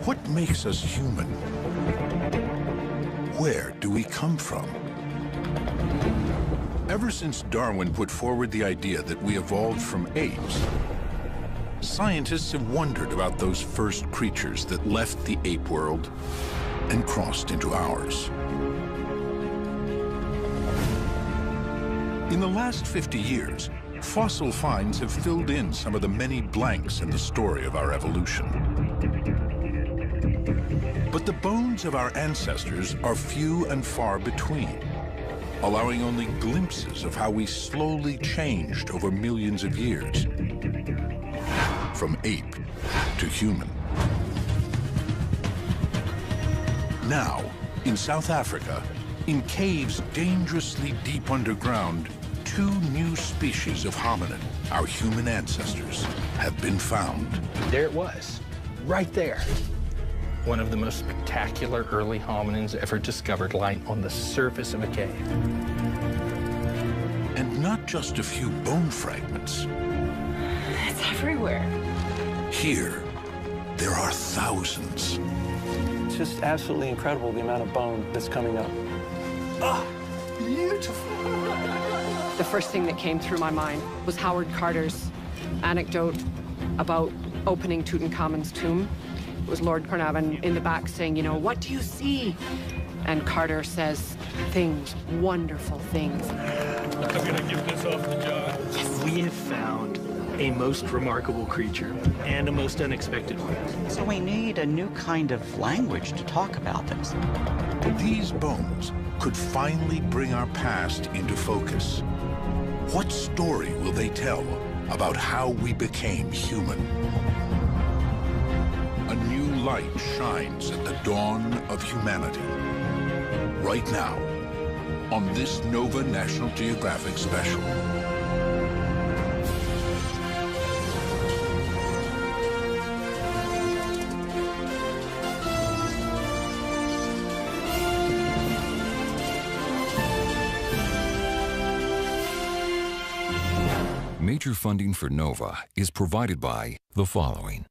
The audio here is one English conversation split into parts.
What makes us human? Where do we come from? Ever since Darwin put forward the idea that we evolved from apes, scientists have wondered about those first creatures that left the ape world and crossed into ours. In the last 50 years, fossil finds have filled in some of the many blanks in the story of our evolution. But the bones of our ancestors are few and far between, allowing only glimpses of how we slowly changed over millions of years, from ape to human. Now, in South Africa, in caves dangerously deep underground, 2 new species of hominid, our human ancestors, have been found. There it was, right there. One of the most spectacular early hominins ever discovered lying on the surface of a cave. And not just a few bone fragments. It's everywhere. Here, there are thousands. It's just absolutely incredible, the amount of bone that's coming up. Ah, beautiful. The first thing that came through my mind was Howard Carter's anecdote about opening Tutankhamun's tomb. It was Lord Carnarvon in the back saying, you know, what do you see? And Carter says, things, wonderful things. I'm gonna give this off to John. Yes. We have found a most remarkable creature and a most unexpected one. So we need a new kind of language to talk about this. These bones could finally bring our past into focus. What story will they tell about how we became human? A new light shines at the dawn of humanity. Right now, on this Nova National Geographic special. Major funding for NOVA is provided by the following.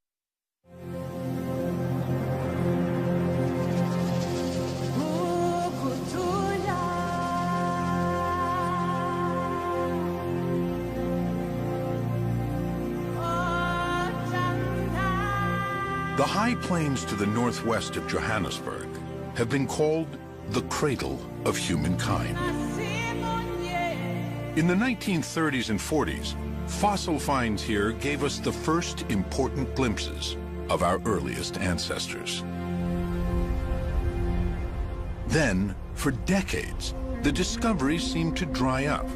The high plains to the northwest of Johannesburg have been called the cradle of humankind. In the 1930s and 40s, fossil finds here gave us the first important glimpses of our earliest ancestors. Then, for decades, the discoveries seemed to dry up.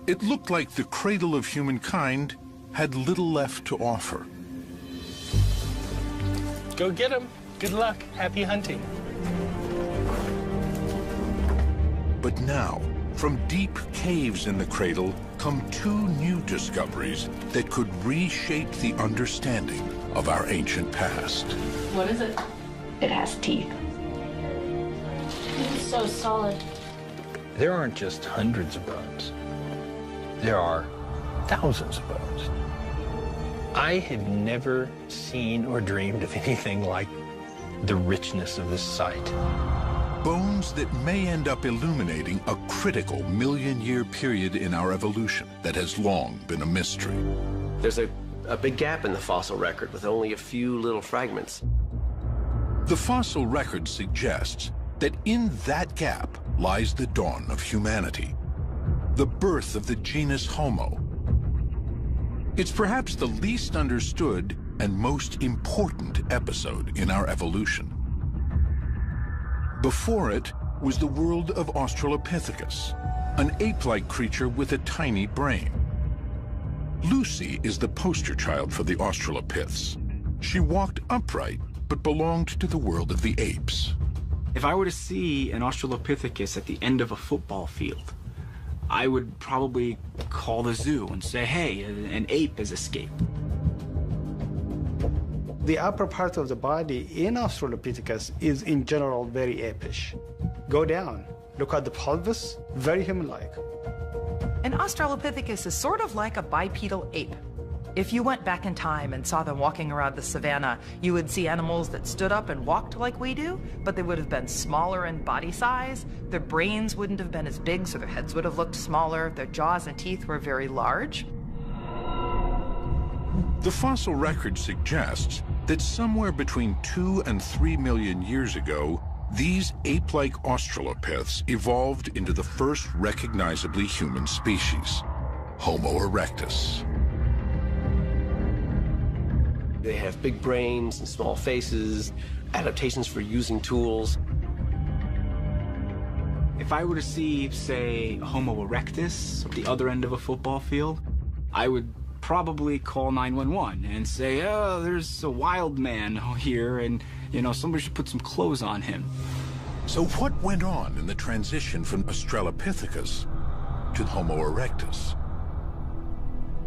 It looked like the cradle of humankind had little left to offer. Go get him. Good luck. Happy hunting. But now, from deep caves in the cradle come 2 new discoveries that could reshape the understanding of our ancient past. What is it? It has teeth. It's so solid. There aren't just hundreds of bones. There are thousands of bones. I had never seen or dreamed of anything like the richness of this site. Bones that may end up illuminating a critical million-year period in our evolution that has long been a mystery. There's a big gap in the fossil record with only a few little fragments. The fossil record suggests that in that gap lies the dawn of humanity, the birth of the genus Homo. It's perhaps the least understood and most important episode in our evolution. Before it was the world of Australopithecus, an ape-like creature with a tiny brain. Lucy is the poster child for the Australopiths. She walked upright, but belonged to the world of the apes. If I were to see an Australopithecus at the end of a football field, I would probably call the zoo and say, hey, an ape has escaped. The upper part of the body in Australopithecus is in general very apish. Go down, look at the pelvis, very human-like. An Australopithecus is sort of like a bipedal ape. If you went back in time and saw them walking around the savannah, you would see animals that stood up and walked like we do, but they would have been smaller in body size. Their brains wouldn't have been as big, so their heads would have looked smaller. Their jaws and teeth were very large. The fossil record suggests that somewhere between 2 and 3 million years ago, these ape-like australopiths evolved into the first recognizably human species, Homo erectus. They have big brains and small faces, adaptations for using tools. If I were to see, say, Homo erectus at the other end of a football field, I would probably call 911 and say, oh, there's a wild man here and, you know, somebody should put some clothes on him. So what went on in the transition from Australopithecus to Homo erectus?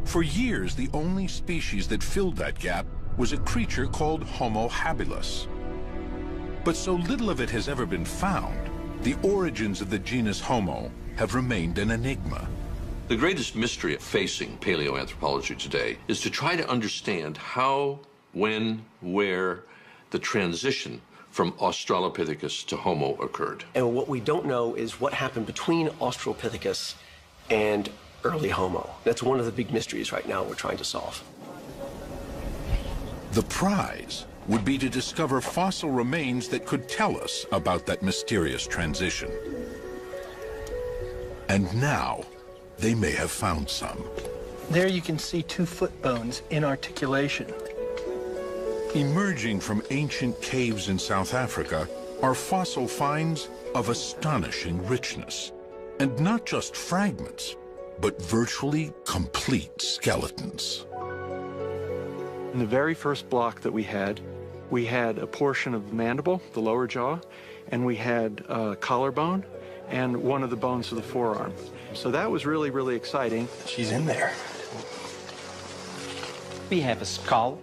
For years, the only species that filled that gap was a creature called Homo habilis. But so little of it has ever been found, the origins of the genus Homo have remained an enigma. The greatest mystery facing paleoanthropology today is to try to understand how, when, where the transition from Australopithecus to Homo occurred. And what we don't know is what happened between Australopithecus and early Homo. That's one of the big mysteries right now we're trying to solve. The prize would be to discover fossil remains that could tell us about that mysterious transition. And now, they may have found some. There you can see 2 foot bones in articulation. Emerging from ancient caves in South Africa are fossil finds of astonishing richness. And not just fragments, but virtually complete skeletons. In the very first block that we had a portion of the mandible, the lower jaw, and we had collarbone and one of the bones of the forearm. So that was really, really exciting. She's in there. We have a skull,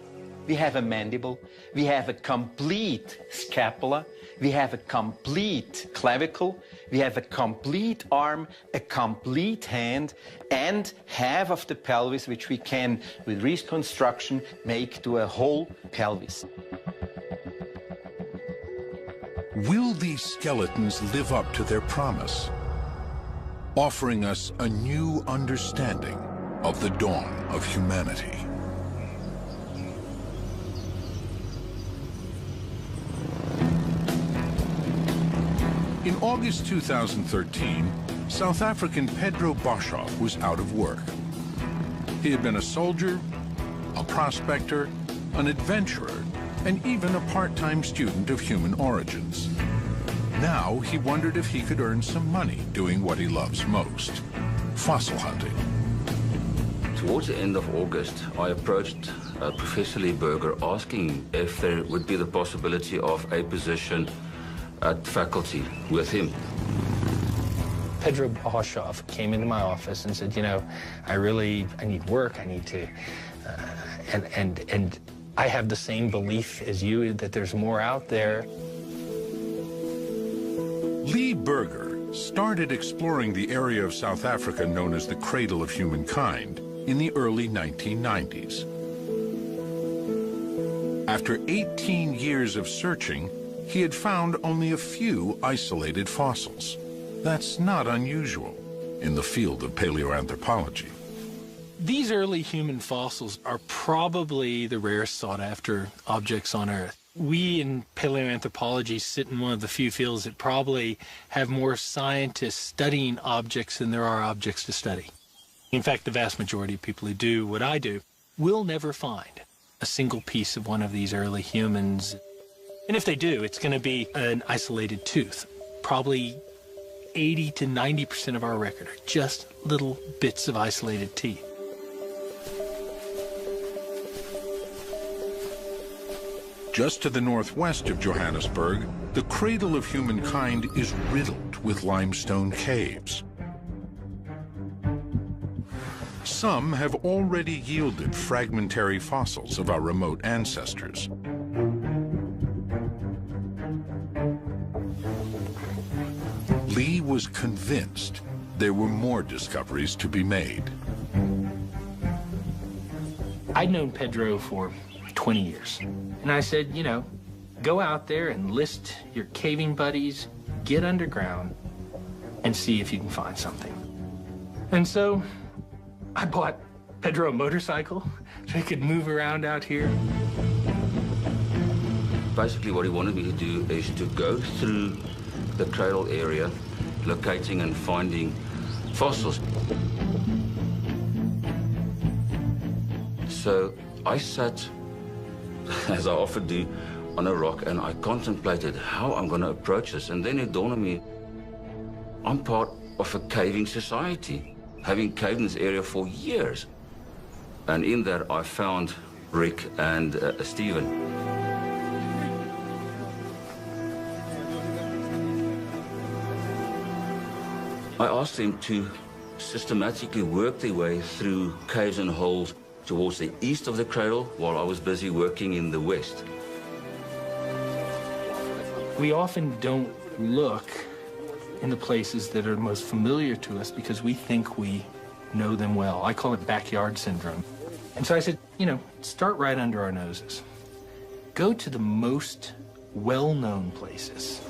we have a mandible, we have a complete scapula, we have a complete clavicle, we have a complete arm, a complete hand, and half of the pelvis, which we can, with reconstruction, make to a whole pelvis. Will these skeletons live up to their promise, offering us a new understanding of the dawn of humanity? In August 2013, South African Pedro Boshoff was out of work. He had been a soldier, a prospector, an adventurer, and even a part-time student of human origins. Now he wondered if he could earn some money doing what he loves most, fossil hunting. Towards the end of August, I approached Professor Lee Berger asking if there would be the possibility of a position at faculty with him. Pedro Boshoff came into my office and said, you know, I need work, I need to, and I have the same belief as you that there's more out there. Lee Berger started exploring the area of South Africa known as the cradle of humankind in the early 1990s. After 18 years of searching, he had found only a few isolated fossils. That's not unusual in the field of paleoanthropology. These early human fossils are probably the rarest sought-after objects on Earth. We in paleoanthropology sit in one of the few fields that probably have more scientists studying objects than there are objects to study. In fact, the vast majority of people who do what I do will never find a single piece of one of these early humans. And if they do, it's going to be an isolated tooth. Probably 80 to 90% of our record are just little bits of isolated teeth. Just to the northwest of Johannesburg, the cradle of humankind is riddled with limestone caves. Some have already yielded fragmentary fossils of our remote ancestors. Lee was convinced there were more discoveries to be made. I'd known Pedro for 20 years. And I said, you know, go out there and list your caving buddies, get underground, and see if you can find something. And so I bought Pedro a motorcycle so he could move around out here. Basically, what he wanted me to do is to go through the cradle area, locating and finding fossils. So I sat, as I often do, on a rock, and I contemplated how I'm going to approach this. And then it dawned on me, I'm part of a caving society, having caved in this area for years. And in that, I found Rick and Stephen. I asked them to systematically work their way through caves and holes towards the east of the cradle while I was busy working in the west. We often don't look in the places that are most familiar to us because we think we know them well. I call it backyard syndrome. And so I said, you know, start right under our noses. Go to the most well-known places.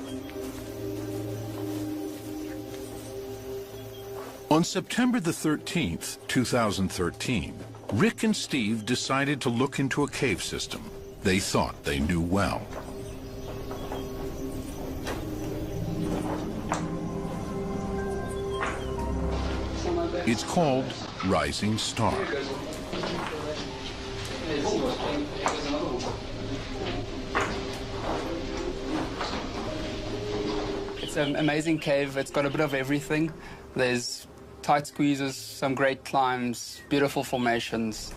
On September the 13th, 2013, Rick and Steve decided to look into a cave system they thought they knew well. It's called Rising Star. It's an amazing cave. It's got a bit of everything. There's tight squeezes, some great climbs, beautiful formations.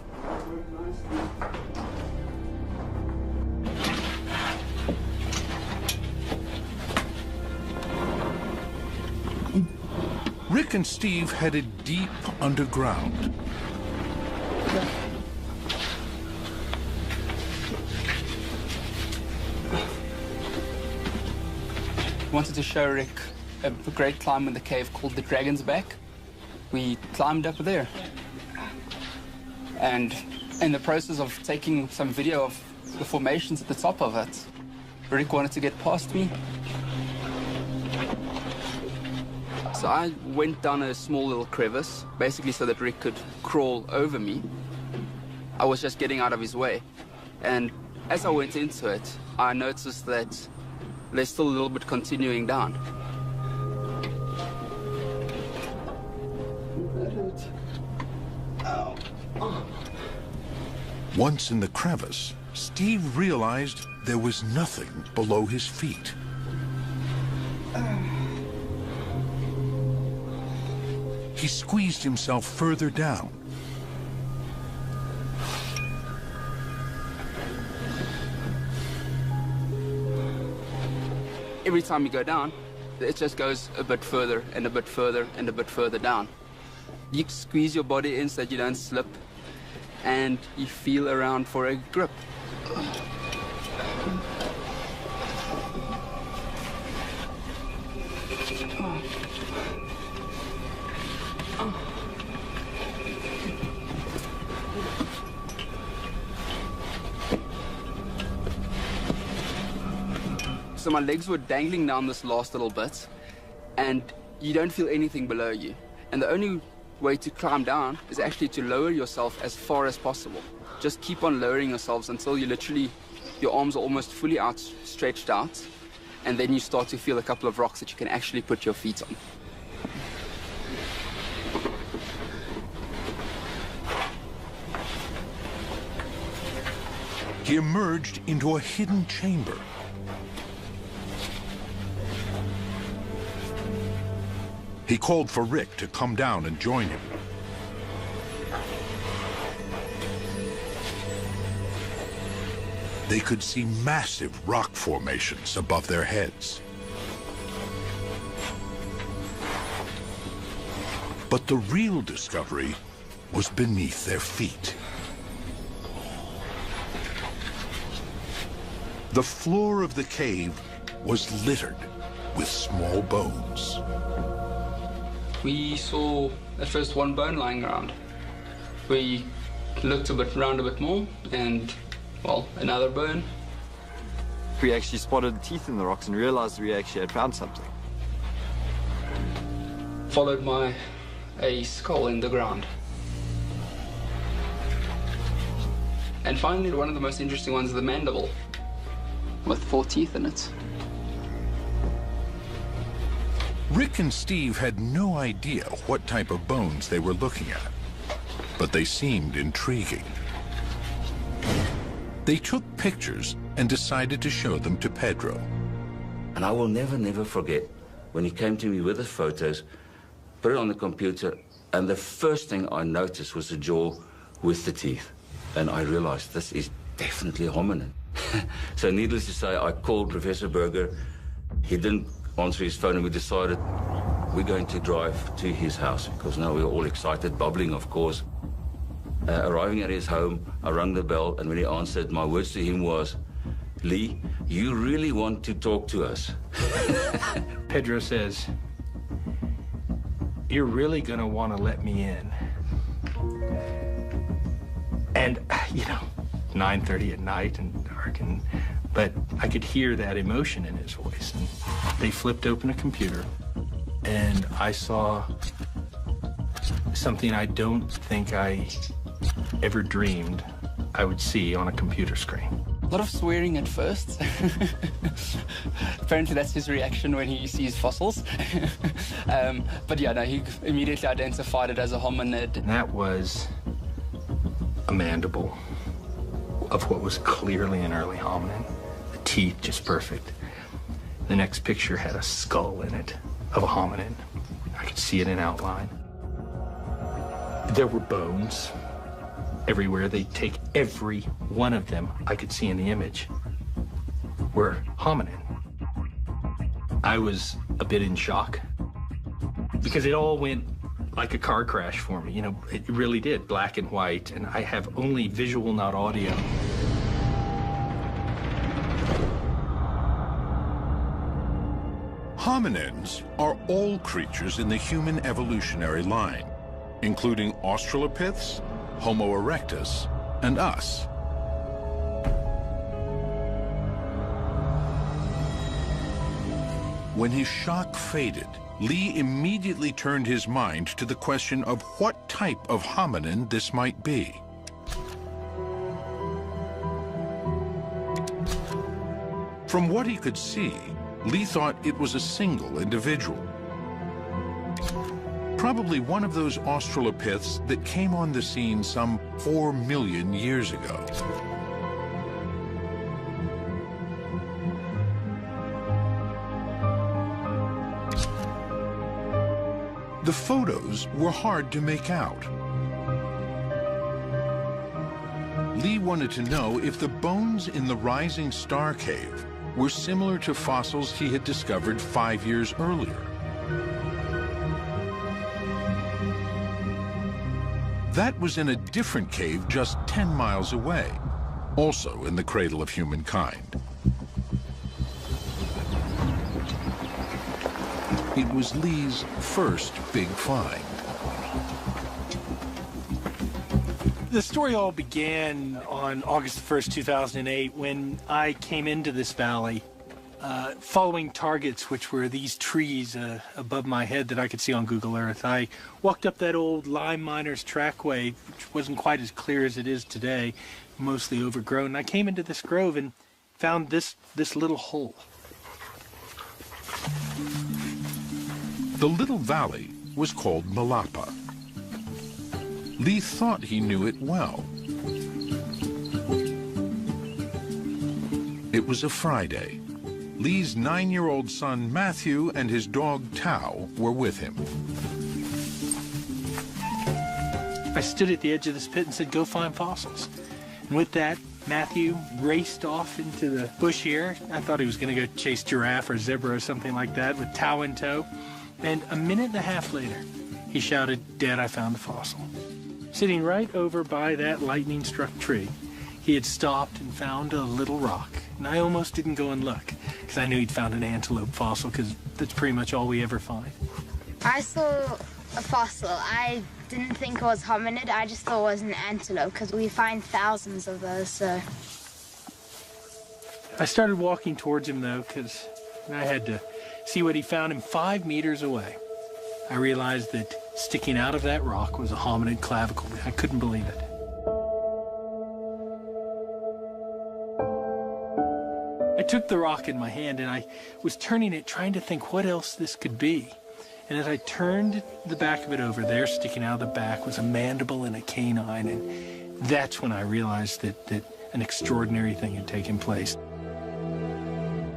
Rick and Steve headed deep underground. Wanted to show Rick a great climb in the cave called the Dragon's Back. We climbed up there. And in the process of taking some video of the formations at the top of it, Rick wanted to get past me. So I went down a small little crevice, basically so that Rick could crawl over me. I was just getting out of his way. And as I went into it, I noticed that there's still a little bit continuing down. Once in the crevice, Steve realized there was nothing below his feet. He squeezed himself further down. Every time you go down, it just goes a bit further and a bit further and a bit further down. You squeeze your body in so that you don't slip, and you feel around for a grip. So my legs were dangling down this last little bit, and you don't feel anything below you. And the only way to climb down is actually to lower yourself as far as possible. Just keep on lowering yourselves until you literally, your arms are almost fully stretched out, and then you start to feel a couple of rocks that you can actually put your feet on. He emerged into a hidden chamber. He called for Rick to come down and join him. They could see massive rock formations above their heads. But the real discovery was beneath their feet. The floor of the cave was littered with small bones. We saw at first one bone lying around. We looked around a bit more, and, well, another bone. We actually spotted teeth in the rocks and realized we actually had found something. Followed by a skull in the ground. And finally, one of the most interesting ones is the mandible, with 4 teeth in it. Rick and Steve had no idea what type of bones they were looking at, but they seemed intriguing. They took pictures and decided to show them to Pedro. And I will never forget when he came to me with the photos, put it on the computer, and the first thing I noticed was the jaw with the teeth. And I realized this is definitely a hominin. So needless to say, I called Professor Berger. He didn't answer his phone, and we decided we're going to drive to his house, because now we're all excited, bubbling, of course. Arriving at his home, I rang the bell, and when he answered, my words to him was, "Lee, you really want to talk to us?" Pedro says, "You're really gonna want to let me in." And, 9:30 at night and dark, but I could hear that emotion in his voice. And they flipped open a computer, and I saw something I don't think I ever dreamed I would see on a computer screen. A lot of swearing at first. Apparently that's his reaction when he sees fossils. But yeah, no, he immediately identified it as a hominid. And that was a mandible of what was clearly an early hominin. The teeth just perfect. The next picture had a skull in it of a hominin. I could see it in outline. There were bones everywhere. They'd take every one of them I could see in the image were hominin. I was a bit in shock because it all went like a car crash for me. It really did, black and white, and I have only visual, not audio. Hominins are all creatures in the human evolutionary line, including Australopiths, Homo erectus, and us. When his shock faded, Lee immediately turned his mind to the question of what type of hominin this might be. From what he could see, Lee thought it was a single individual. Probably one of those Australopiths that came on the scene some 4 million years ago. The photos were hard to make out. Lee wanted to know if the bones in the Rising Star Cave were similar to fossils he had discovered 5 years earlier. That was in a different cave just 10 miles away, also in the cradle of humankind. It was Lee's first big find. The story all began on August 1st, 2008, when I came into this valley following targets, which were these trees above my head that I could see on Google Earth. I walked up that old lime miner's trackway, which wasn't quite as clear as it is today, mostly overgrown. I came into this grove and found this little hole. The little valley was called Malapa. Lee thought he knew it well. It was a Friday. Lee's 9-year-old son, Matthew, and his dog, Tao, were with him. I stood at the edge of this pit and said, "Go find fossils." And with that, Matthew raced off into the bush here. I thought he was going to go chase giraffe or zebra or something like that with Tao in tow. And a minute and a half later, he shouted, "Dad, I found a fossil." Sitting right over by that lightning-struck tree, he had stopped and found a little rock. And I almost didn't go and look, because I knew he'd found an antelope fossil, because that's pretty much all we ever find. I saw a fossil. I didn't think it was hominid. I just thought it was an antelope because we find thousands of those, so. I started walking towards him, though, because I had to see what he found him 5 meters away. I realized that sticking out of that rock was a hominid clavicle. I couldn't believe it. I took the rock in my hand and I was turning it, trying to think what else this could be. And as I turned the back of it over, there sticking out of the back was a mandible and a canine. And that's when I realized that an extraordinary thing had taken place.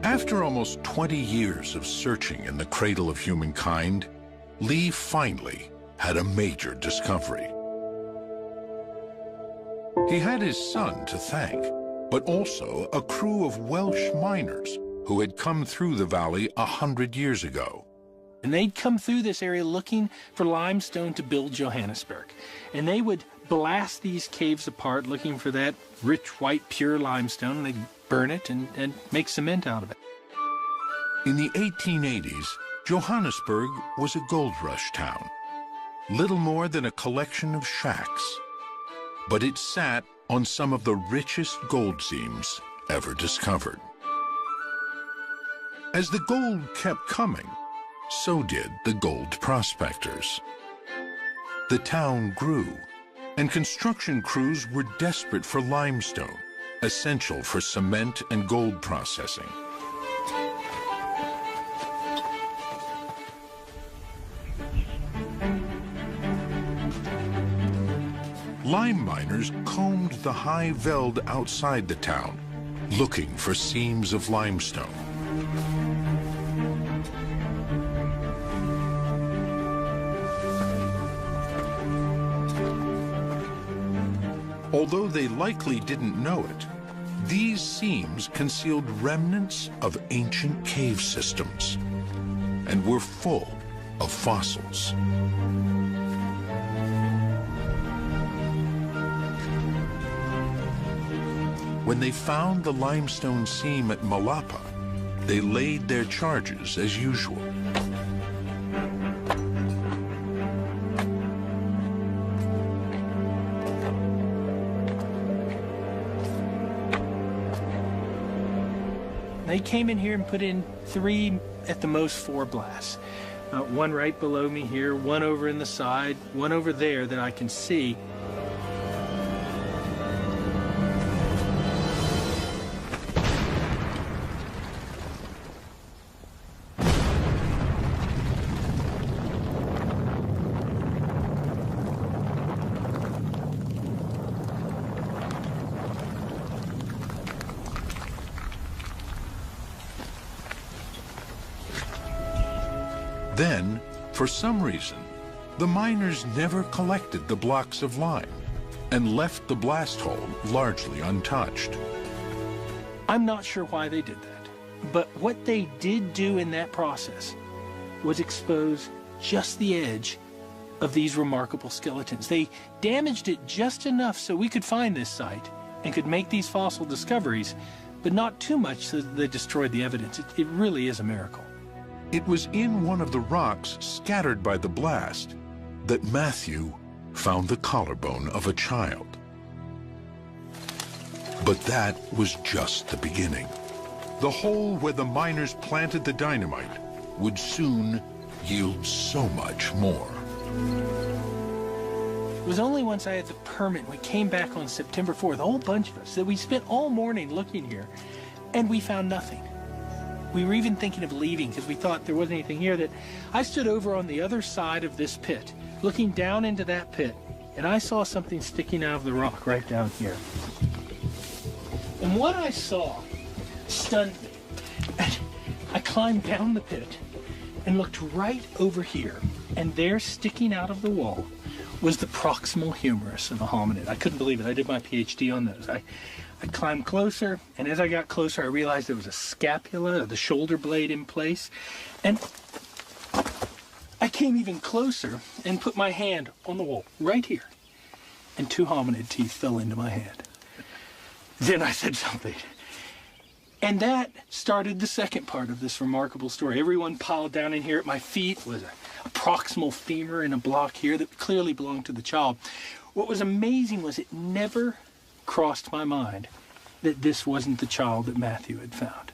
After almost 20 years of searching in the cradle of humankind, Lee finally had a major discovery. He had his son to thank, but also a crew of Welsh miners who had come through the valley 100 years ago. And they'd come through this area looking for limestone to build Johannesburg. And they would blast these caves apart looking for that rich, white, pure limestone, and they'd burn it and make cement out of it. In the 1880s, Johannesburg was a gold rush town, little more than a collection of shacks. But it sat on some of the richest gold seams ever discovered. As the gold kept coming, so did the gold prospectors. The town grew, and construction crews were desperate for limestone, essential for cement and gold processing. Lime miners combed the high veld outside the town, looking for seams of limestone. Although they likely didn't know it, these seams concealed remnants of ancient cave systems and were full of fossils. When they found the limestone seam at Malapa, they laid their charges as usual. They came in here and put in 3, at the most 4 blasts. One right below me here, one over in the side, one over there that I can see. Then, for some reason, the miners never collected the blocks of lime and left the blast hole largely untouched. I'm not sure why they did that, but what they did do in that process was expose just the edge of these remarkable skeletons. They damaged it just enough so we could find this site and could make these fossil discoveries, but not too much so that they destroyed the evidence. It really is a miracle. It was in one of the rocks scattered by the blast that Matthew found the collarbone of a child. But that was just the beginning. The hole where the miners planted the dynamite would soon yield so much more. It was only once I had the permit, we came back on September 4th, a whole bunch of us, that we spent all morning looking here, and we found nothing. We were even thinking of leaving because we thought there wasn't anything here. That I stood over on the other side of this pit, looking down into that pit, and I saw something sticking out of the rock right down here. And what I saw stunned me. And I climbed down the pit and looked right over here, and there, sticking out of the wall, was the proximal humerus of a hominid. I couldn't believe it. I did my PhD on those. I climbed closer, and as I got closer, I realized there was a scapula, the shoulder blade in place. And I came even closer and put my hand on the wall, right here. And 2 hominid teeth fell into my hand. Then I said something. And that started the second part of this remarkable story. Everyone piled down in here at my feet was a proximal femur in a block here that clearly belonged to the child. What was amazing was it never crossed my mind that this wasn't the child that Matthew had found.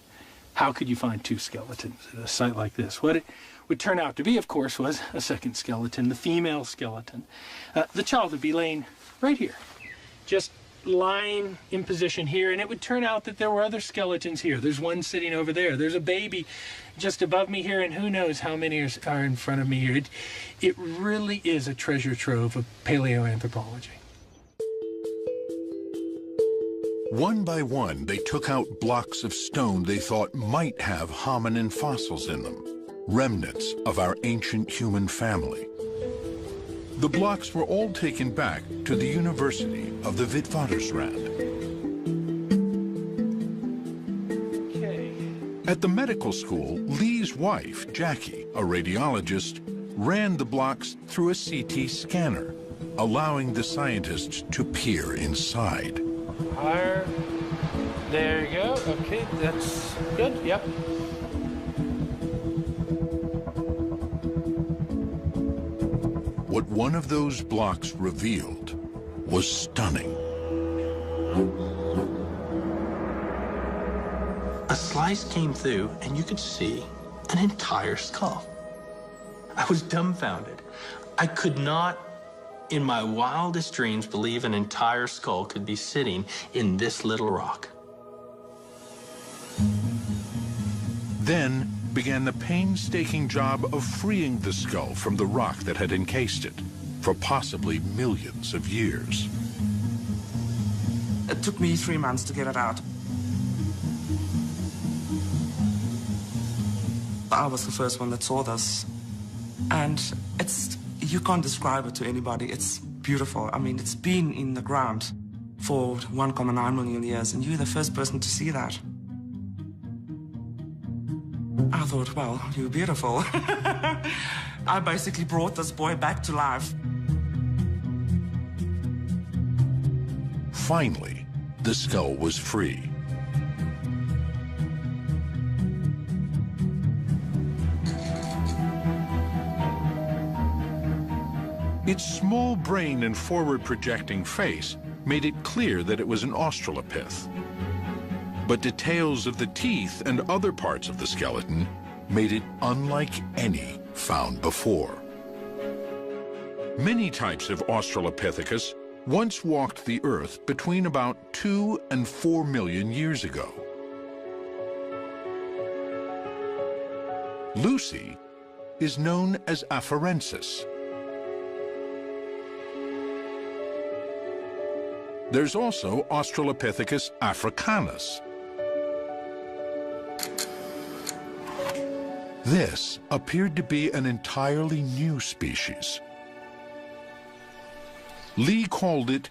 How could you find two skeletons at a site like this? What it would turn out to be, of course, was a second skeleton, the female skeleton. The child would be laying right here, just lying in position here, and it would turn out that there were other skeletons here. There's one sitting over there. There's a baby just above me here, and who knows how many are in front of me here. It really is a treasure trove of paleoanthropology. One by one, they took out blocks of stone they thought might have hominin fossils in them, remnants of our ancient human family. The blocks were all taken back to the University of the Witwatersrand. At the medical school, Lee's wife, Jackie, a radiologist, ran the blocks through a CT scanner, allowing the scientists to peer inside. Higher. There you go. Okay, that's good. Yep. What one of those blocks revealed was stunning. A slice came through, and you could see an entire skull. I was dumbfounded. I could not, in my wildest dreams, believe an entire skull could be sitting in this little rock. Then began the painstaking job of freeing the skull from the rock that had encased it for possibly millions of years. It took me 3 months to get it out. I was the first one that saw this, and you can't describe it to anybody. It's beautiful. I mean, it's been in the ground for 1.9 million years, and you're the first person to see that. I thought, well, you're beautiful. I basically brought this boy back to life. Finally, the skull was free. Its small brain and forward-projecting face made it clear that it was an Australopith. But details of the teeth and other parts of the skeleton made it unlike any found before. Many types of Australopithecus once walked the Earth between about 2 and 4 million years ago. Lucy is known as Afarensis. There's also Australopithecus africanus. This appeared to be an entirely new species. Lee called it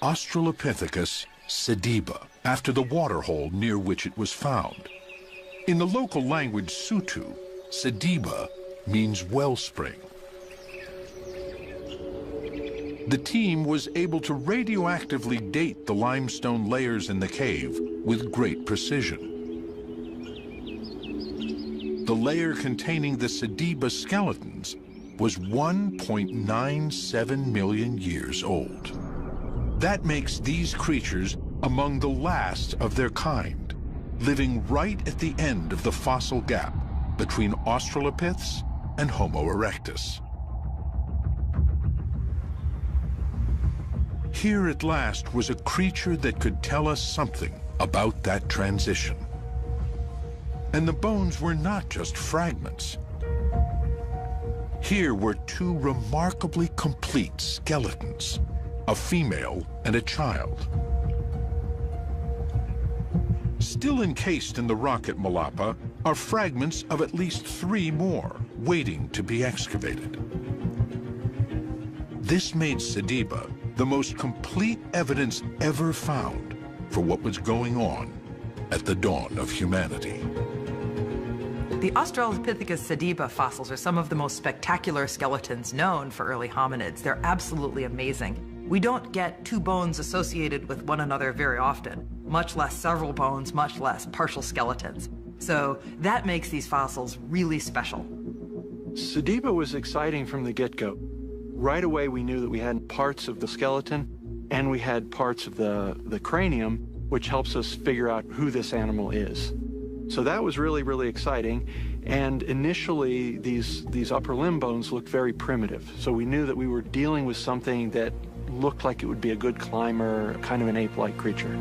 Australopithecus sediba, after the waterhole near which it was found. In the local language Sutu, sediba means wellspring. The team was able to radioactively date the limestone layers in the cave with great precision. The layer containing the sediba skeletons was 1.97 million years old. That makes these creatures among the last of their kind, living right at the end of the fossil gap between Australopiths and Homo erectus. Here at last was a creature that could tell us something about that transition. And the bones were not just fragments. Here were two remarkably complete skeletons, a female and a child. Still encased in the rock at Malapa are fragments of at least 3 more, waiting to be excavated. This made sediba the most complete evidence ever found for what was going on at the dawn of humanity. The Australopithecus sediba fossils are some of the most spectacular skeletons known for early hominids. They're absolutely amazing. We don't get 2 bones associated with one another very often. much less several bones, much less partial skeletons. So that makes these fossils really special. Sediba was exciting from the get-go. Right away, we knew that we had parts of the skeleton and we had parts of the cranium, which helps us figure out who this animal is. So that was really, really exciting. And initially, these upper limb bones looked very primitive. So we knew that we were dealing with something that looked like it would be a good climber, kind of an ape-like creature.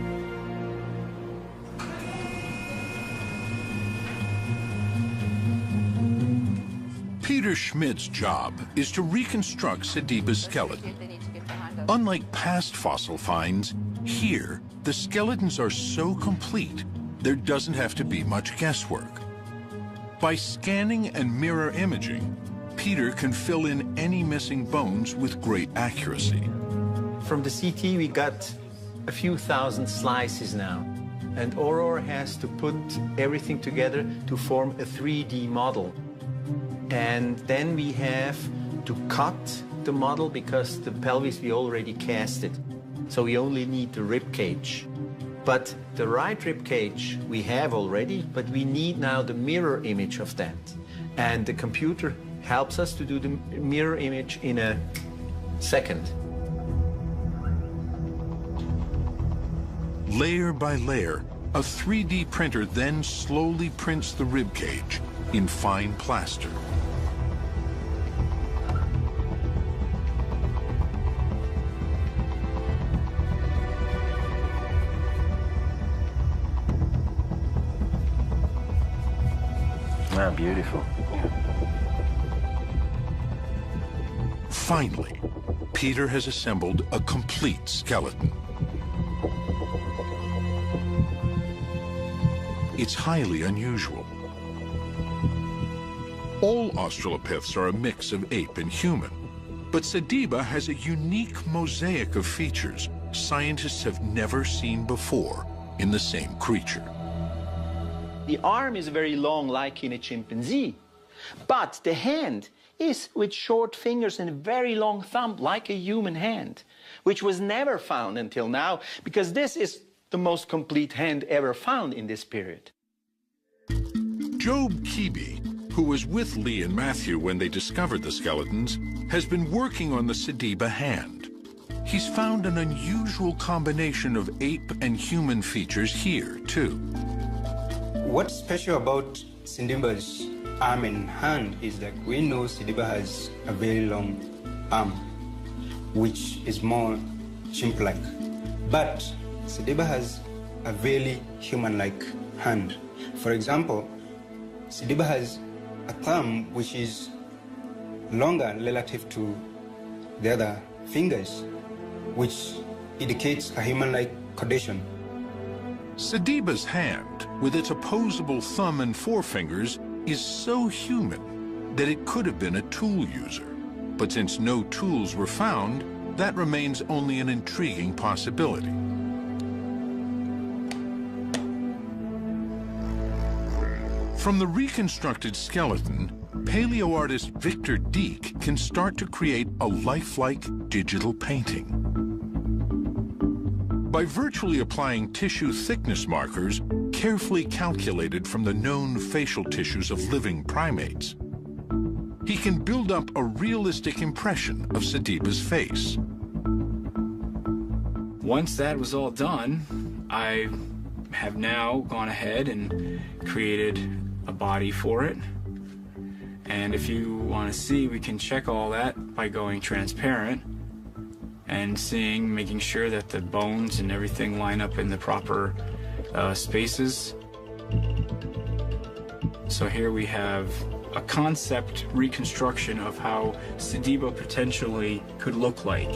Peter Schmidt's job is to reconstruct Sediba's skeleton. Unlike past fossil finds, here, the skeletons are so complete, there doesn't have to be much guesswork. By scanning and mirror imaging, Peter can fill in any missing bones with great accuracy. From the CT, we got a few thousand slices now. And Aurora has to put everything together to form a 3D model. And then we have to cut the model because the pelvis we already cast it. So we only need the rib cage. But the right rib cage we have already, but we need now the mirror image of that. And the computer helps us to do the mirror image in a second. Layer by layer, a 3D printer then slowly prints the rib cage in fine plaster. Ah, beautiful. Finally, Peter has assembled a complete skeleton. It's highly unusual. All Australopiths are a mix of ape and human, but Sediba has a unique mosaic of features scientists have never seen before in the same creature. The arm is very long, like in a chimpanzee, but the hand is with short fingers and a very long thumb, like a human hand, which was never found until now, because this is the most complete hand ever found in this period. Job Keeby, who was with Lee and Matthew when they discovered the skeletons, has been working on the Sediba hand. He's found an unusual combination of ape and human features here, too. What's special about Sediba's arm and hand is that we know Sediba has a very long arm, which is more chimp-like. But Sediba has a very human-like hand. For example, Sediba has a thumb which is longer relative to the other fingers, which indicates a human-like condition. Sediba's hand, with its opposable thumb and forefingers, is so human that it could have been a tool user. But since no tools were found, that remains only an intriguing possibility. From the reconstructed skeleton, paleoartist Victor Dieck can start to create a lifelike digital painting. By virtually applying tissue thickness markers carefully calculated from the known facial tissues of living primates, he can build up a realistic impression of Sediba's face. Once that was all done, I have now gone ahead and created a body for it. And if you want to see, we can check all that by going transparent and making sure that the bones and everything line up in the proper spaces. So here we have a concept reconstruction of how Sediba potentially could look like.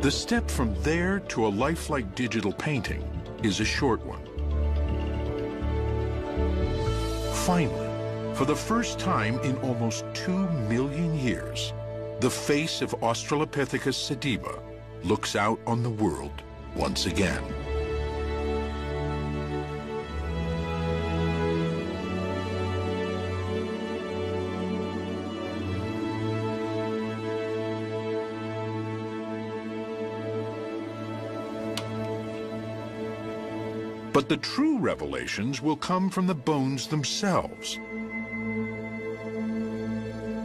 The step from there to a lifelike digital painting is a short one. Finally, for the first time in almost 2 million years, the face of Australopithecus sediba looks out on the world once again. But the true revelations will come from the bones themselves.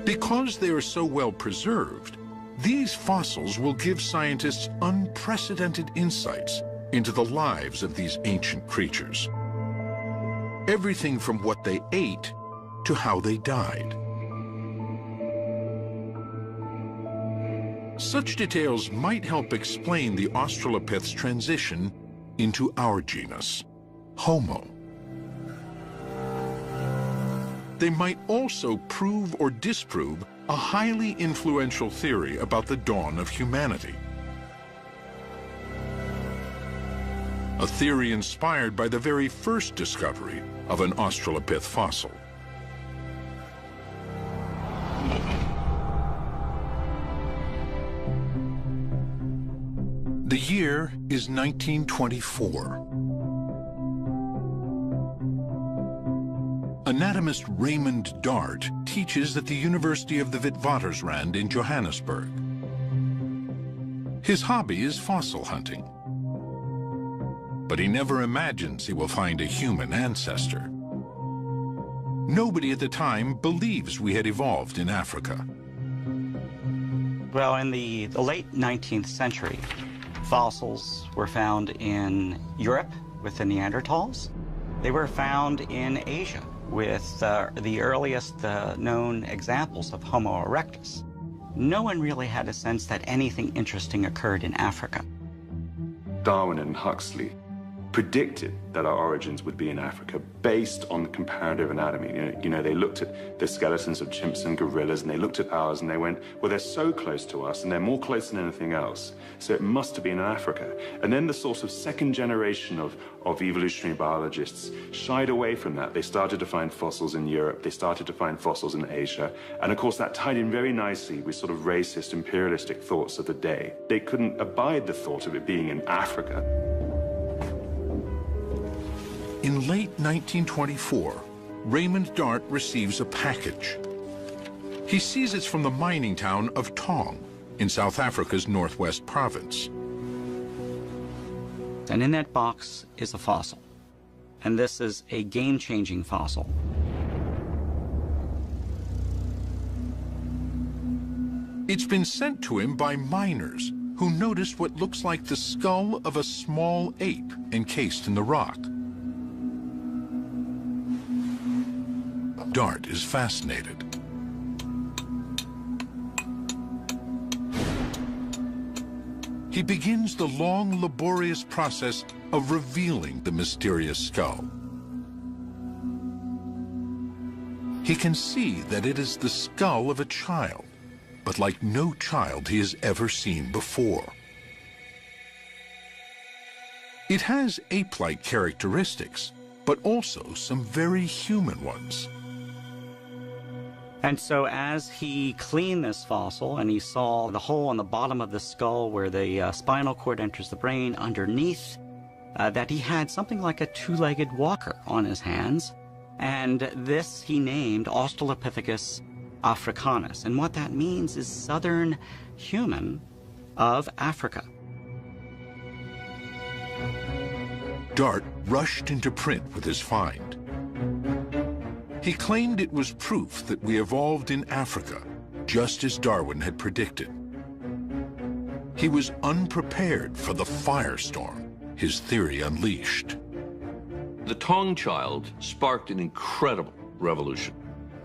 Because they are so well preserved, these fossils will give scientists unprecedented insights into the lives of these ancient creatures. Everything from what they ate to how they died. Such details might help explain the Australopith's transition into our genus, Homo. They might also prove or disprove a highly influential theory about the dawn of humanity. A theory inspired by the very first discovery of an Australopith fossil. The year is 1924. Anatomist Raymond Dart teaches at the University of the Witwatersrand in Johannesburg. His hobby is fossil hunting. But he never imagines he will find a human ancestor. Nobody at the time believes we had evolved in Africa. Well, in the late 19th century, fossils were found in Europe with the Neanderthals. They were found in Asia with the earliest known examples of Homo erectus. No one really had a sense that anything interesting occurred in Africa. Darwin and Huxley predicted that our origins would be in Africa based on comparative anatomy. You know, they looked at the skeletons of chimps and gorillas, and they looked at ours, and they went, well, they're so close to us, and they're more close than anything else, so it must have been in Africa. And then the sort of second generation of evolutionary biologists shied away from that. They started to find fossils in Europe, they started to find fossils in Asia, and of course that tied in very nicely with sort of racist, imperialistic thoughts of the day. They couldn't abide the thought of it being in Africa. In late 1924, Raymond Dart receives a package. He sees it's from the mining town of Tong in South Africa's Northwest Province. And in that box is a fossil. And this is a game-changing fossil. It's been sent to him by miners who noticed what looks like the skull of a small ape encased in the rock. Dart is fascinated. He begins the long, laborious process of revealing the mysterious skull. He can see that it is the skull of a child, but like no child he has ever seen before. It has ape-like characteristics, but also some very human ones. And so as he cleaned this fossil and he saw the hole on the bottom of the skull where the spinal cord enters the brain underneath, that he had something like a two-legged walker on his hands. And this he named Australopithecus africanus. And what that means is southern human of Africa. Dart rushed into print with his find. He claimed it was proof that we evolved in Africa, just as Darwin had predicted. He was unprepared for the firestorm his theory unleashed. The Tong child sparked an incredible revolution.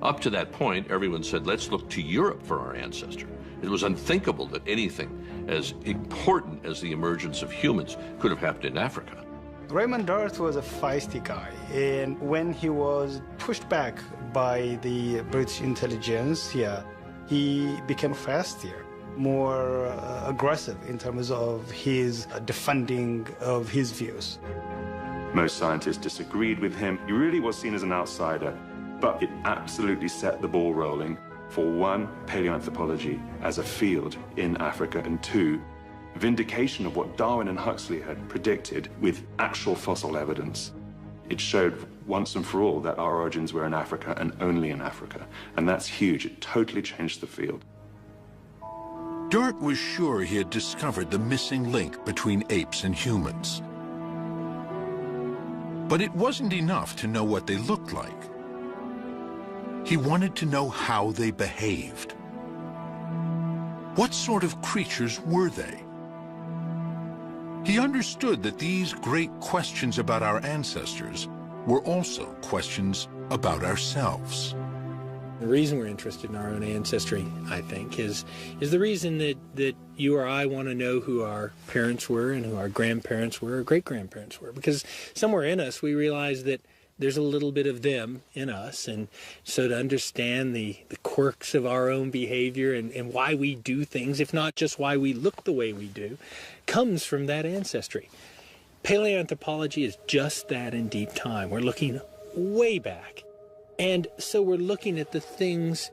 Up to that point, everyone said, let's look to Europe for our ancestor. It was unthinkable that anything as important as the emergence of humans could have happened in Africa. Raymond Dart was a feisty guy, and when he was pushed back by the British intelligence here, he became faster, more aggressive in terms of his defending of his views. Most scientists disagreed with him. He really was seen as an outsider, but it absolutely set the ball rolling for one, paleoanthropology as a field in Africa, and two, vindication of what Darwin and Huxley had predicted with actual fossil evidence. It showed once and for all that our origins were in Africa and only in Africa. And that's huge. It totally changed the field. Dart was sure he had discovered the missing link between apes and humans. But it wasn't enough to know what they looked like. He wanted to know how they behaved. What sort of creatures were they? He understood that these great questions about our ancestors were also questions about ourselves. The reason we're interested in our own ancestry, I think, is the reason that you or I want to know who our parents were and who our grandparents were or great-grandparents were. Because somewhere in us we realize that there's a little bit of them in us. And so to understand the quirks of our own behavior and why we do things, if not just why we look the way we do, comes from that ancestry. Paleoanthropology is just that in deep time. We're looking way back. And so we're looking at the things,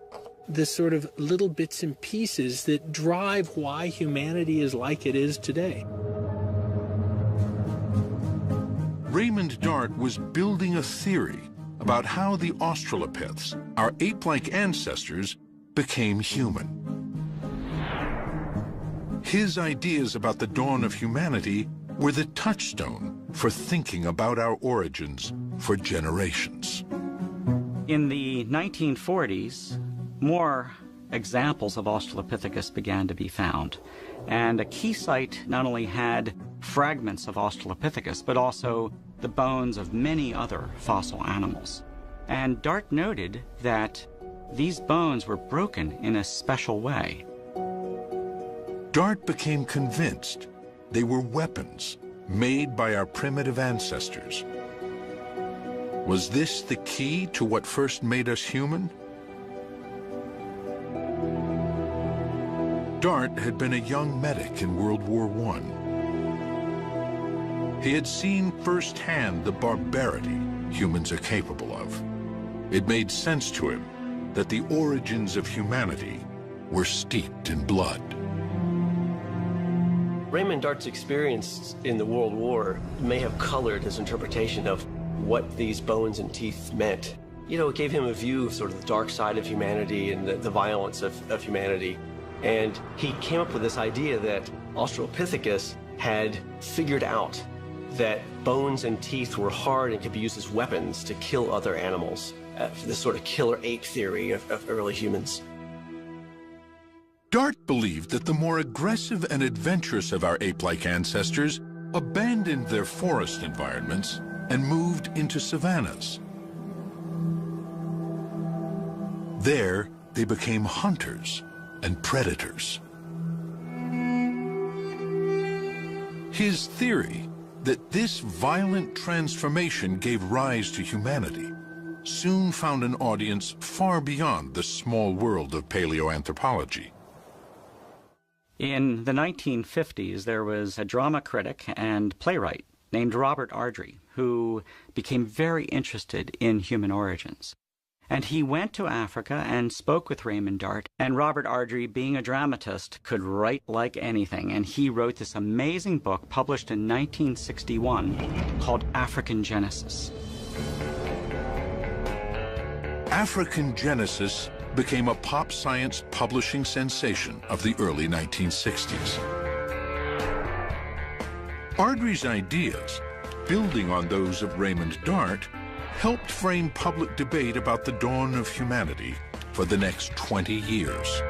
the sort of little bits and pieces that drive why humanity is like it is today. Raymond Dart was building a theory about how the Australopiths, our ape-like ancestors, became human. His ideas about the dawn of humanity were the touchstone for thinking about our origins for generations. In the 1940s, more examples of Australopithecus began to be found. And a key site not only had fragments of Australopithecus, but also the bones of many other fossil animals. And Dart noted that these bones were broken in a special way. Dart became convinced they were weapons made by our primitive ancestors. Was this the key to what first made us human? Dart had been a young medic in World War I. He had seen firsthand the barbarity humans are capable of. It made sense to him that the origins of humanity were steeped in blood. Raymond Dart's experience in the World War may have colored his interpretation of what these bones and teeth meant. You know, it gave him a view of sort of the dark side of humanity and the violence of humanity. And he came up with this idea that Australopithecus had figured out that bones and teeth were hard and could be used as weapons to kill other animals. This sort of killer ape theory of early humans. Dart believed that the more aggressive and adventurous of our ape-like ancestors abandoned their forest environments and moved into savannas. There, they became hunters and predators. His theory that this violent transformation gave rise to humanity soon found an audience far beyond the small world of paleoanthropology. In the 1950s, there was a drama critic and playwright named Robert Ardrey, who became very interested in human origins. And he went to Africa and spoke with Raymond Dart, and Robert Ardrey, being a dramatist, could write like anything, and he wrote this amazing book published in 1961 called African Genesis. African Genesis became a pop science publishing sensation of the early 1960s. Ardrey's ideas, building on those of Raymond Dart, helped frame public debate about the dawn of humanity for the next 20 years.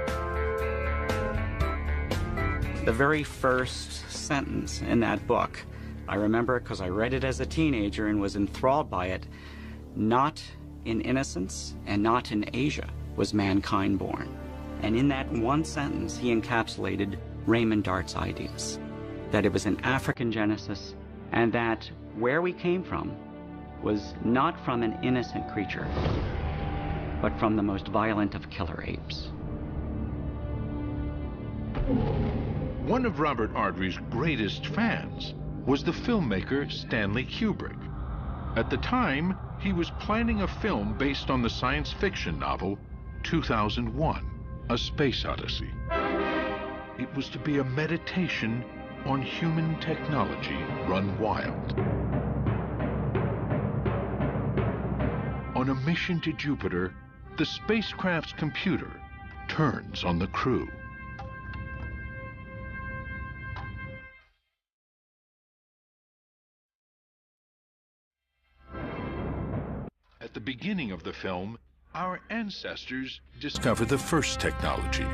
The very first sentence in that book, I remember it because I read it as a teenager and was enthralled by it. Not in innocence and not in Asia was mankind born. And in that one sentence, he encapsulated Raymond Dart's ideas. That it was an African genesis, and that where we came from was not from an innocent creature, but from the most violent of killer apes. One of Robert Ardrey's greatest fans was the filmmaker Stanley Kubrick. At the time, he was planning a film based on the science fiction novel 2001, A Space Odyssey. It was to be a meditation on human technology run wild. On a mission to Jupiter, the spacecraft's computer turns on the crew. the beginning of the film, our ancestors discover the first technology.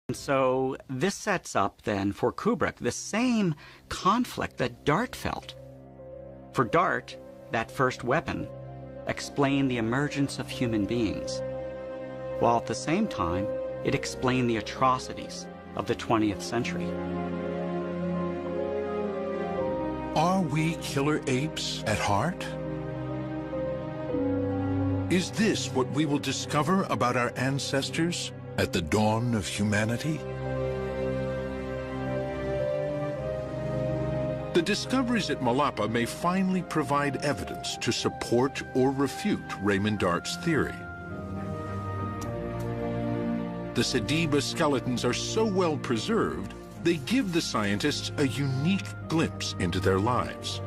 And so this sets up then for Kubrick the same conflict that Dart felt. For Dart, that first weapon explained the emergence of human beings, while at the same time it explained the atrocities of the 20th century. Are we killer apes at heart? Is this what we will discover about our ancestors at the dawn of humanity? The discoveries at Malapa may finally provide evidence to support or refute Raymond Dart's theory. The Sediba skeletons are so well preserved, they give the scientists a unique glimpse into their lives.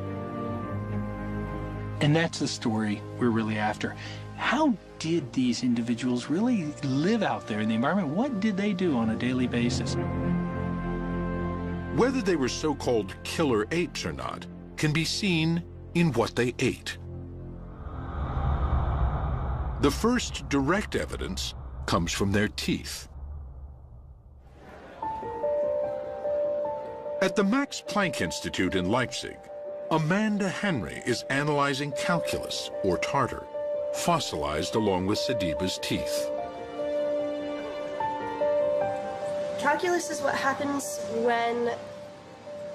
And that's the story we're really after. How did these individuals really live out there in the environment? What did they do on a daily basis? Whether they were so-called killer apes or not can be seen in what they ate. The first direct evidence comes from their teeth. At the Max Planck Institute in Leipzig, Amanda Henry is analyzing calculus, or tartar, fossilized along with Sediba's teeth. Calculus is what happens when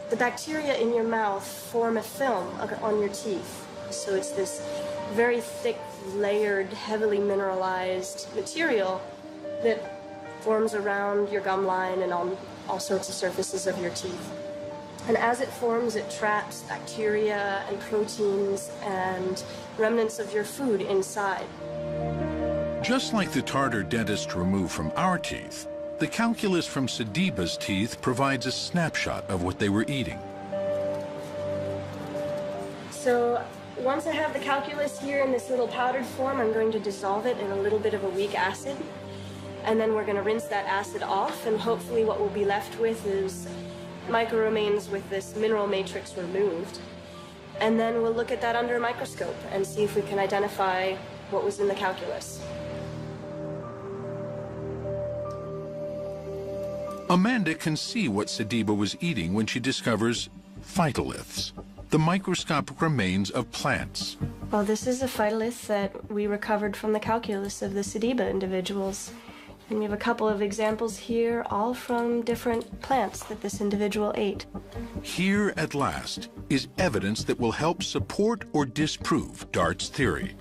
the bacteria in your mouth form a film on your teeth. So it's this very thick, layered, heavily mineralized material that forms around your gum line and on all sorts of surfaces of your teeth. And as it forms, it traps bacteria and proteins and remnants of your food inside. Just like the tartar dentists remove from our teeth, the calculus from Sediba's teeth provides a snapshot of what they were eating. So once I have the calculus here in this little powdered form, I'm going to dissolve it in a little bit of a weak acid. And then we're going to rinse that acid off, and hopefully what we'll be left with is micro-remains with this mineral matrix removed. And then we'll look at that under a microscope and see if we can identify what was in the calculus. Amanda can see what Sediba was eating when she discovers phytoliths, the microscopic remains of plants. Well, this is a phytolith that we recovered from the calculus of the Sediba individuals. And we have a couple of examples here, all from different plants that this individual ate. Here, at last, is evidence that will help support or disprove Dart's theory.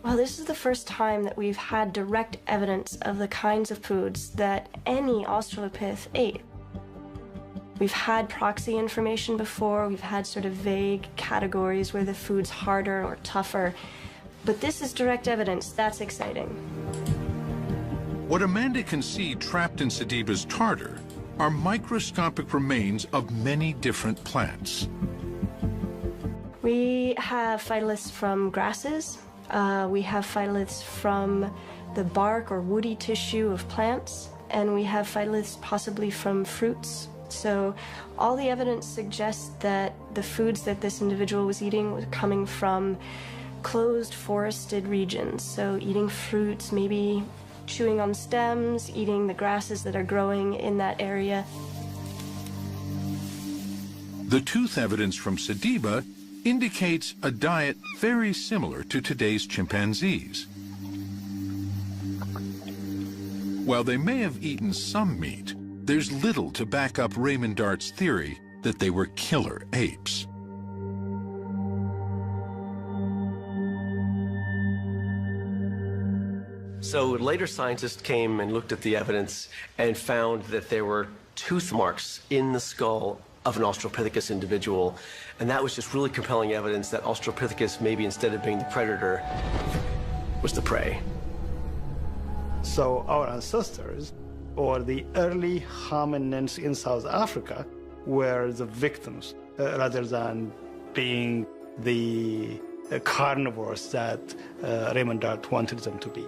Well, this is the first time that we've had direct evidence of the kinds of foods that any Australopith ate. We've had proxy information before, we've had sort of vague categories where the food's harder or tougher, but this is direct evidence. That's exciting. What Amanda can see trapped in Sediba's tartar are microscopic remains of many different plants. We have phytoliths from grasses. We have phytoliths from the bark or woody tissue of plants, and we have phytoliths possibly from fruits. So all the evidence suggests that the foods that this individual was eating were coming from closed forested regions. So eating fruits, maybe chewing on stems, eating the grasses that are growing in that area. The tooth evidence from Sediba indicates a diet very similar to today's chimpanzees. While they may have eaten some meat, there's little to back up Raymond Dart's theory that they were killer apes. So later scientists came and looked at the evidence and found that there were tooth marks in the skull of an Australopithecus individual. And that was just really compelling evidence that Australopithecus, maybe instead of being the predator, was the prey. So our ancestors, or the early hominins in South Africa, were the victims rather than being the carnivores that Raymond Dart wanted them to be.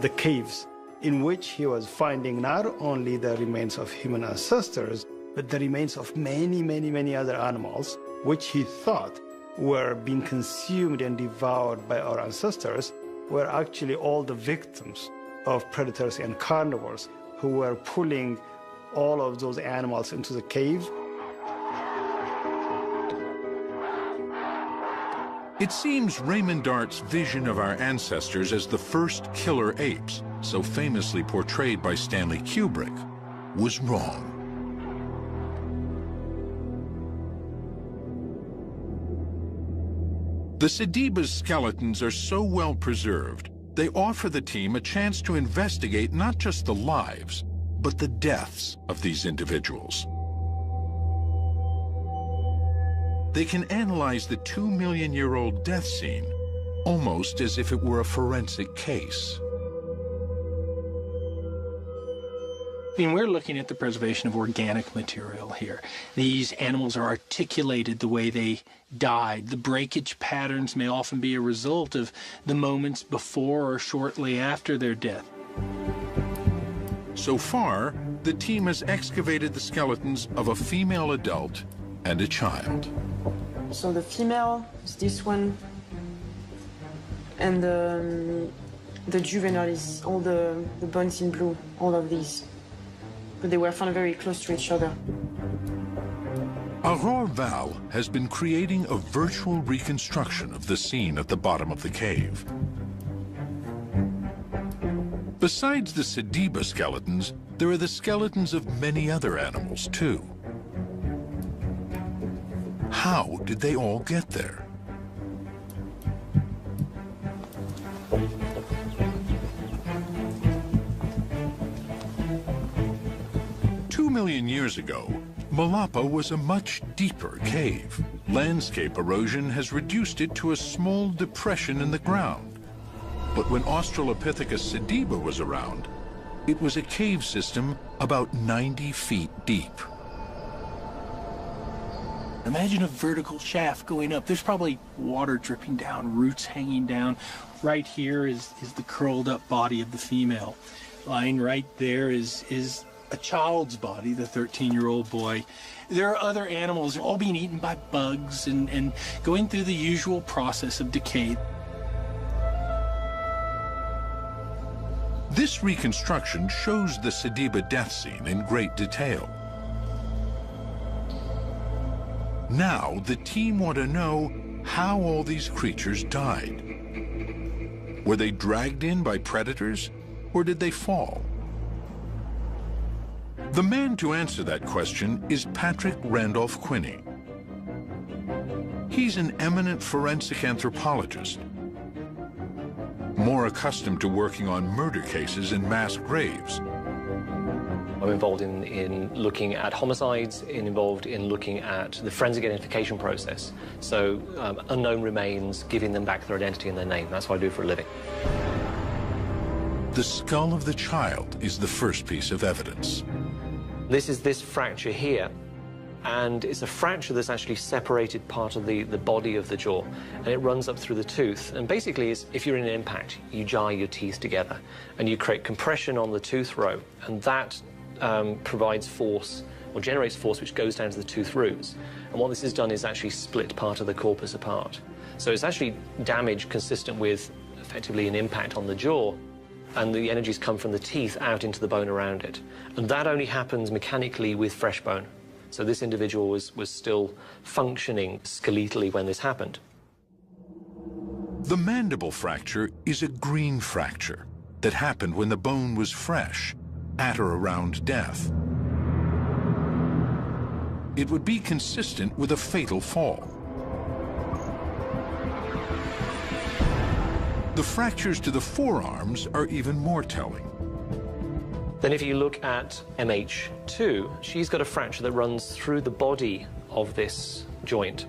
The caves in which he was finding not only the remains of human ancestors, but the remains of many, many, many other animals, which he thought were being consumed and devoured by our ancestors, were actually all the victims of predators and carnivores who were pulling all of those animals into the cave. It seems Raymond Dart's vision of our ancestors as the first killer apes, so famously portrayed by Stanley Kubrick, was wrong. The Sediba's skeletons are so well preserved, they offer the team a chance to investigate not just the lives, but the deaths of these individuals. They can analyze the 2-million-year-old death scene almost as if it were a forensic case. I mean, we're looking at the preservation of organic material here. These animals are articulated the way they died. The breakage patterns may often be a result of the moments before or shortly after their death. So far, the team has excavated the skeletons of a female adult and a child. So the female is this one, and the juvenile is all the bones in blue, all of these. But they were found very close to each other. Aurore Val has been creating a virtual reconstruction of the scene at the bottom of the cave. Besides the Sediba skeletons, there are the skeletons of many other animals, too. How did they all get there? Two million years ago, Malapa was a much deeper cave. Landscape erosion has reduced it to a small depression in the ground. But when Australopithecus sediba was around, it was a cave system about 90 feet deep. Imagine a vertical shaft going up. There's probably water dripping down, roots hanging down. Right here is the curled up body of the female. Lying right there is a child's body, the 13-year-old boy. There are other animals all being eaten by bugs and going through the usual process of decay. This reconstruction shows the Sediba death scene in great detail. Now, the team want to know how all these creatures died. Were they dragged in by predators, or did they fall? The man to answer that question is Patrick Randolph Quinney. He's an eminent forensic anthropologist, more accustomed to working on murder cases and mass graves. I'm involved in looking at homicides, involved in looking at the forensic identification process. So unknown remains, giving them back their identity and their name. That's what I do for a living. The skull of the child is the first piece of evidence. This is this fracture here. And it's a fracture that's actually separated part of the body of the jaw, and it runs up through the tooth. And basically, if you're in an impact, you jar your teeth together, and you create compression on the tooth row, and that provides force, or generates force, which goes down to the tooth roots. And what this has done is actually split part of the corpus apart. So it's actually damage consistent with, effectively, an impact on the jaw, and the energies come from the teeth out into the bone around it. And that only happens mechanically with fresh bone. So this individual was still functioning skeletally when this happened. The mandible fracture is a green fracture that happened when the bone was fresh, at or around death. It would be consistent with a fatal fall. The fractures to the forearms are even more telling. Then if you look at MH2, she's got a fracture that runs through the body of this joint,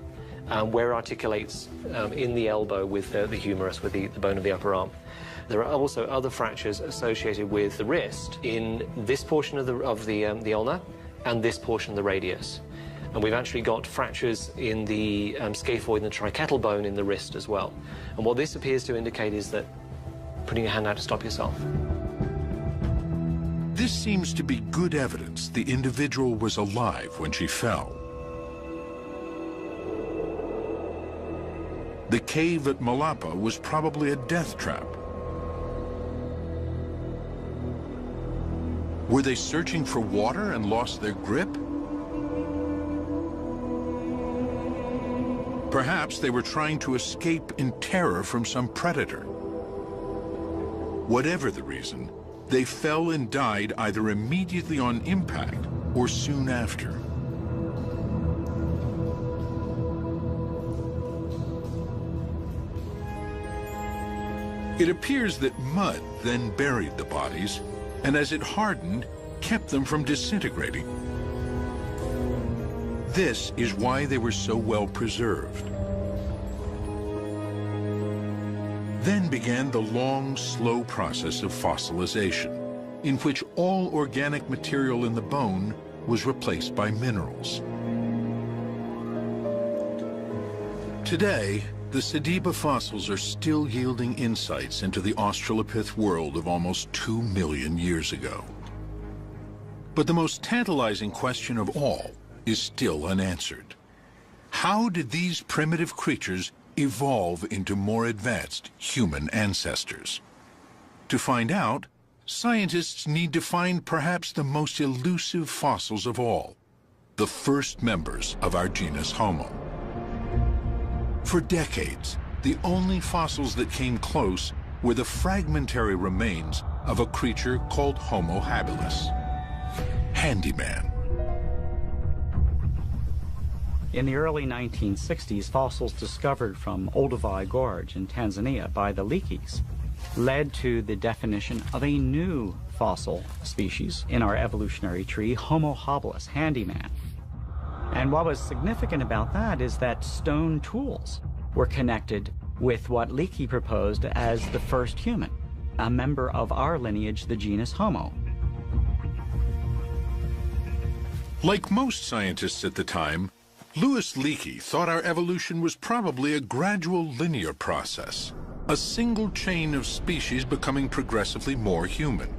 where it articulates in the elbow with the humerus, with the bone of the upper arm. There are also other fractures associated with the wrist in this portion of the ulna and this portion of the radius. And we've actually got fractures in the scaphoid and the trichettal bone in the wrist as well. And what this appears to indicate is that putting your hand out to stop yourself. This seems to be good evidence the individual was alive when she fell. The cave at Malapa was probably a death trap. Were they searching for water and lost their grip? Perhaps they were trying to escape in terror from some predator. Whatever the reason, they fell and died either immediately on impact or soon after. It appears that mud then buried the bodies, and as it hardened, kept them from disintegrating. This is why they were so well preserved. Then began the long, slow process of fossilization, in which all organic material in the bone was replaced by minerals. Today, the Sediba fossils are still yielding insights into the Australopith world of almost 2 million years ago. But the most tantalizing question of all is still unanswered. How did these primitive creatures evolve into more advanced human ancestors? To find out, scientists need to find perhaps the most elusive fossils of all, the first members of our genus Homo. For decades, the only fossils that came close were the fragmentary remains of a creature called Homo habilis, handyman. In the early 1960s, fossils discovered from Olduvai Gorge in Tanzania by the Leakeys led to the definition of a new fossil species in our evolutionary tree, Homo habilis, handyman. And what was significant about that is that stone tools were connected with what Leakey proposed as the first human, a member of our lineage, the genus Homo. Like most scientists at the time, Louis Leakey thought our evolution was probably a gradual linear process, a single chain of species becoming progressively more human.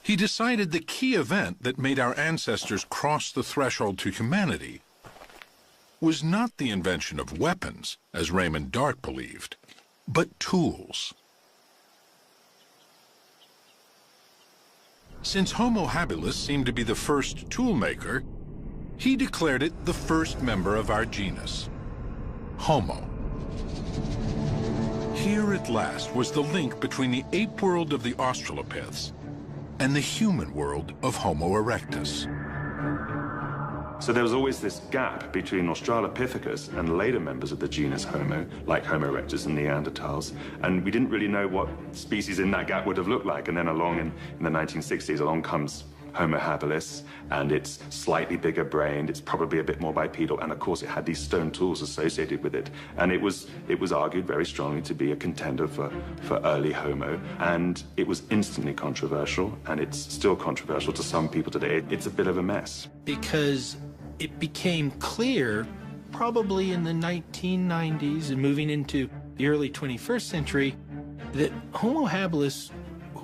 He decided the key event that made our ancestors cross the threshold to humanity was not the invention of weapons, as Raymond Dart believed, but tools. Since Homo habilis seemed to be the first toolmaker, he declared it the first member of our genus, Homo. Here at last was the link between the ape world of the Australopiths and the human world of Homo erectus. So there was always this gap between Australopithecus and later members of the genus Homo, like Homo erectus and Neanderthals, and we didn't really know what species in that gap would have looked like. And then along in the 1960s, along comes Homo habilis, and it's slightly bigger brained, it's probably a bit more bipedal, and of course it had these stone tools associated with it. And it was argued very strongly to be a contender for early Homo, and it was instantly controversial, and it's still controversial to some people today. It's a bit of a mess. Because it became clear, probably in the 1990s and moving into the early 21st century, that Homo habilis,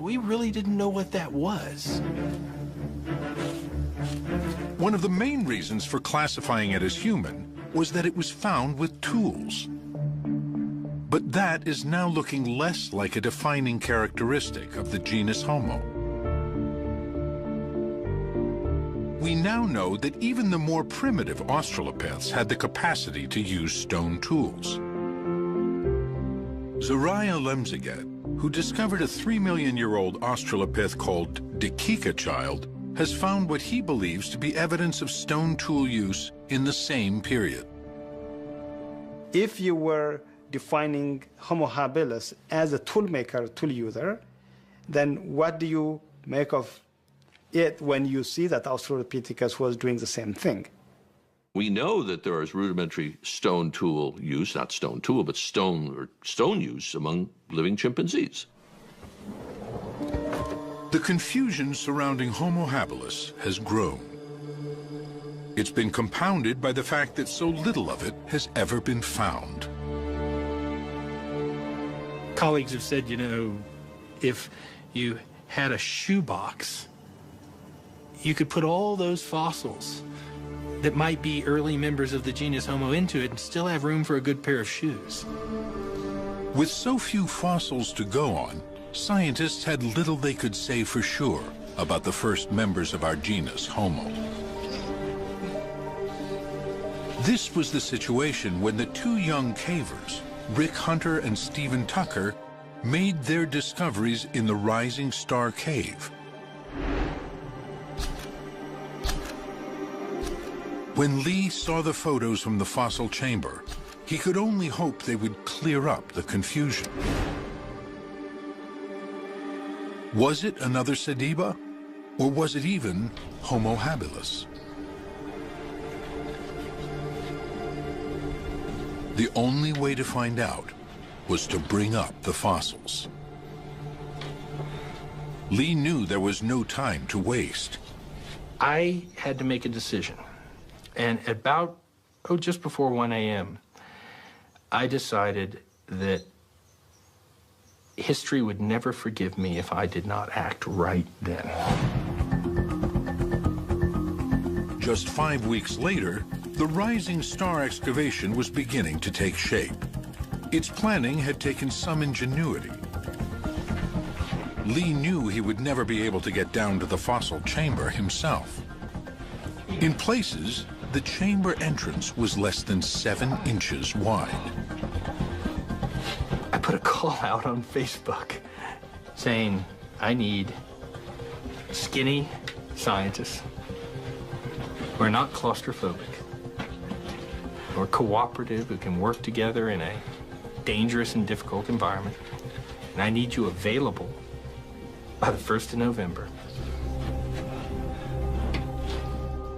we really didn't know what that was. One of the main reasons for classifying it as human was that it was found with tools. But that is now looking less like a defining characteristic of the genus Homo. We now know that even the more primitive Australopiths had the capacity to use stone tools. Zariah Lemziget, who discovered a 3 million-year-old Australopith called Dakika Child, has found what he believes to be evidence of stone tool use in the same period. If you were defining Homo habilis as a tool maker, tool user, then what do you make of it when you see that Australopithecus was doing the same thing? We know that there is rudimentary stone tool use, not stone tool, but stone use among living chimpanzees. The confusion surrounding Homo habilis has grown. It's been compounded by the fact that so little of it has ever been found. Colleagues have said, you know, if you had a shoebox, you could put all those fossils that might be early members of the genus Homo into it and still have room for a good pair of shoes. With so few fossils to go on, scientists had little they could say for sure about the first members of our genus, Homo. This was the situation when the two young cavers, Rick Hunter and Stephen Tucker, made their discoveries in the Rising Star Cave. When Lee saw the photos from the fossil chamber, he could only hope they would clear up the confusion. Was it another Sediba, or was it even Homo habilis? The only way to find out was to bring up the fossils. Lee knew there was no time to waste. I had to make a decision. And at about, just before 1 a.m., I decided that history would never forgive me if I did not act right then. Just 5 weeks later, the Rising Star excavation was beginning to take shape. Its planning had taken some ingenuity. Lee knew he would never be able to get down to the fossil chamber himself. In places, the chamber entrance was less than 7 inches wide. I put a call out on Facebook saying, I need skinny scientists who are not claustrophobic, who are cooperative, who can work together in a dangerous and difficult environment. And I need you available by the 1st of November.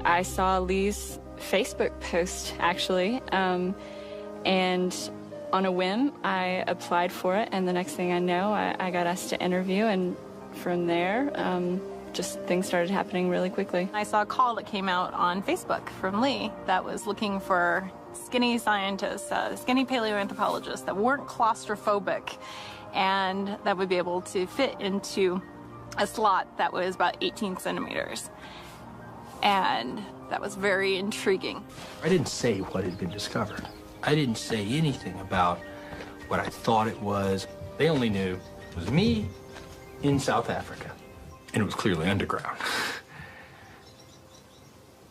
I saw Lee's Facebook post, actually, and on a whim, I applied for it, and the next thing I know, I got asked to interview, and from there, just things started happening really quickly. I saw a call that came out on Facebook from Lee that was looking for skinny scientists, skinny paleoanthropologists that weren't claustrophobic and that would be able to fit into a slot that was about 18 centimeters. And that was very intriguing. I didn't say what had been discovered. I didn't say anything about what I thought it was. They only knew it was me in South Africa, and it was clearly underground.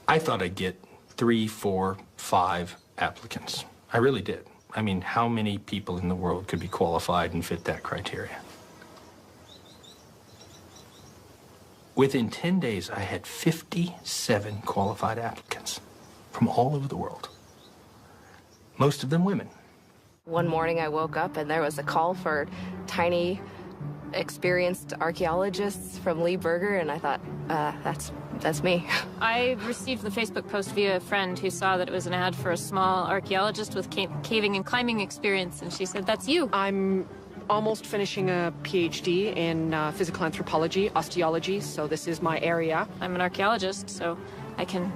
I thought I'd get 3, 4, 5 applicants. I really did. I mean, how many people in the world could be qualified and fit that criteria? Within 10 days, I had 57 qualified applicants from all over the world, most of them women. One morning I woke up and there was a call for tiny, experienced archaeologists from Lee Berger, and I thought, that's me. I received the Facebook post via a friend who saw that it was an ad for a small archaeologist with caving and climbing experience, and she said, that's you. I'm almost finishing a PhD in physical anthropology, osteology, so this is my area. I'm an archaeologist, so I can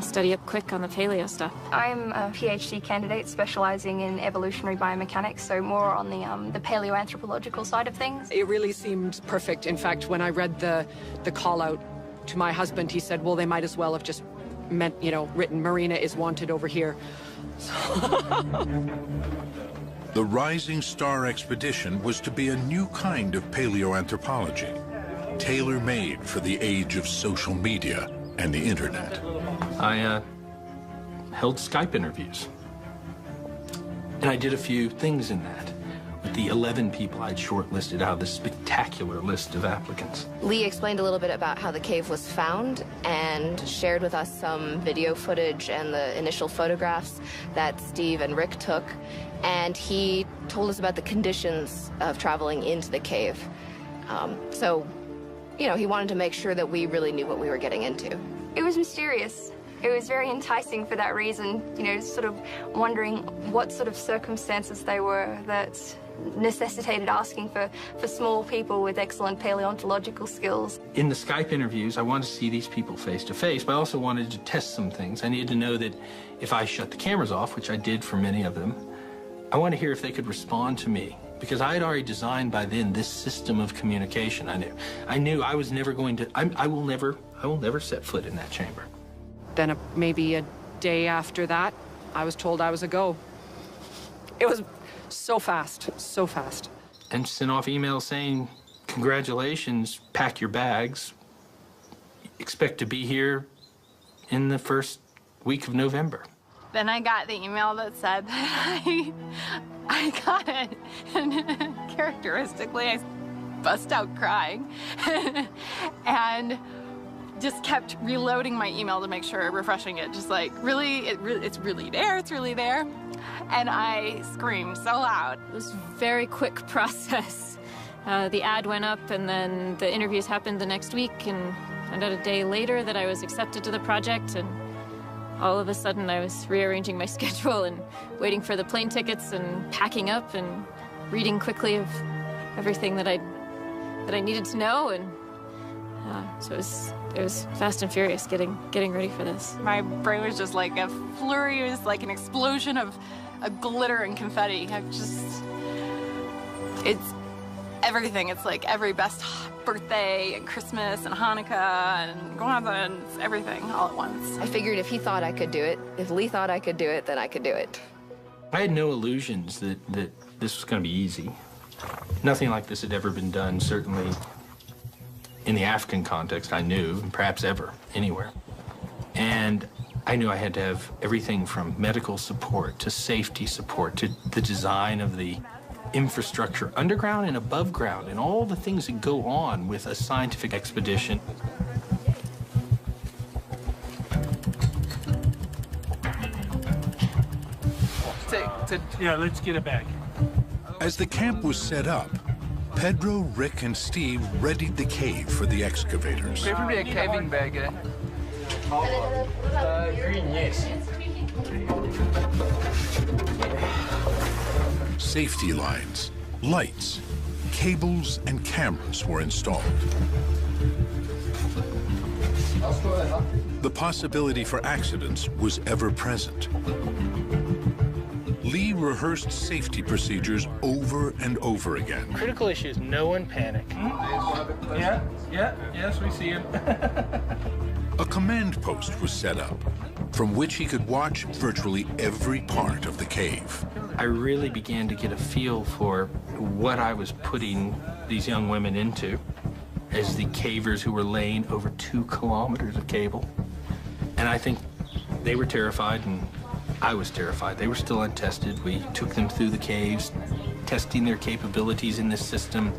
study up quick on the paleo stuff. I'm a PhD candidate specializing in evolutionary biomechanics, so more on the paleoanthropological side of things. It really seemed perfect. In fact, when I read the call out to my husband, he said, well, they might as well have just written Marina is wanted over here. The Rising Star expedition was to be a new kind of paleoanthropology, tailor-made for the age of social media and the internet. I held Skype interviews, and I did a few things in that. the 11 people I'd shortlisted out of this spectacular list of applicants. Lee explained a little bit about how the cave was found and shared with us some video footage and the initial photographs that Steve and Rick took. And he told us about the conditions of traveling into the cave. So, you know, he wanted to make sure that we really knew what we were getting into. It was mysterious. It was very enticing for that reason, you know, sort of wondering what sort of circumstances they were that necessitated asking for small people with excellent paleontological skills. In the Skype interviews, I wanted to see these people face to face, but I also wanted to test some things. I needed to know that if I shut the cameras off, which I did for many of them, I wanted to hear if they could respond to me, because I had already designed by then this system of communication. I knew I was never going to, I will never set foot in that chamber. Then maybe a day after that, I was told I was a go. It was so fast, so fast. And sent off emails saying, congratulations, pack your bags, expect to be here in the first week of November. Then I got the email that said that I got it. And characteristically, I bust out crying. And just kept reloading my email to make sure, refreshing it, just like, really, it's really there, it's really there. And I screamed so loud. It was a very quick process. The ad went up and then the interviews happened the next week, and found out a day later that I was accepted to the project, and all of a sudden I was rearranging my schedule and waiting for the plane tickets and packing up and reading quickly of everything that I needed to know, and so it was fast and furious getting ready for this. My brain was just like a flurry. It was like an explosion of glitter and confetti. It's everything. It's like every best birthday and Christmas and Hanukkah and Kwanzaa, and it's everything all at once. I figured if he thought I could do it, if Lee thought I could do it, then I could do it. I had no illusions that this was going to be easy. Nothing like this had ever been done, certainly in the African context, I knew, and perhaps ever, anywhere. And I knew I had to have everything from medical support to safety support to the design of the infrastructure underground and above ground and all the things that go on with a scientific expedition. Yeah, let's get it back. As the camp was set up, Pedro, Rick, and Steve readied the cave for the excavators. Preferably a caving bag. Green, yes. Safety lines, lights, cables, and cameras were installed. The possibility for accidents was ever present. Lee rehearsed safety procedures over and over again. Critical issue is no one panic. Yes, we see him. A command post was set up, from which he could watch virtually every part of the cave. I really began to get a feel for what I was putting these young women into as the cavers who were laying over 2 kilometers of cable. And I think they were terrified, and I was terrified. They were still untested. We took them through the caves, testing their capabilities in this system.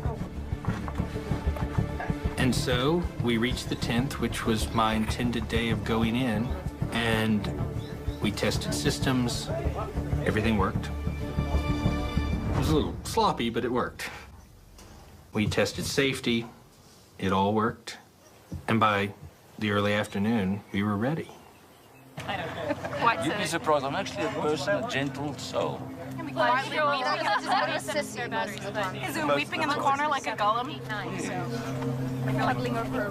And so we reached the 10th, which was my intended day of going in, and we tested systems. Everything worked. It was a little sloppy, but it worked. We tested safety. It all worked. And by the early afternoon, we were ready. You'd be surprised. I'm actually a person, a gentle soul. Is it weeping in the corner like a golem?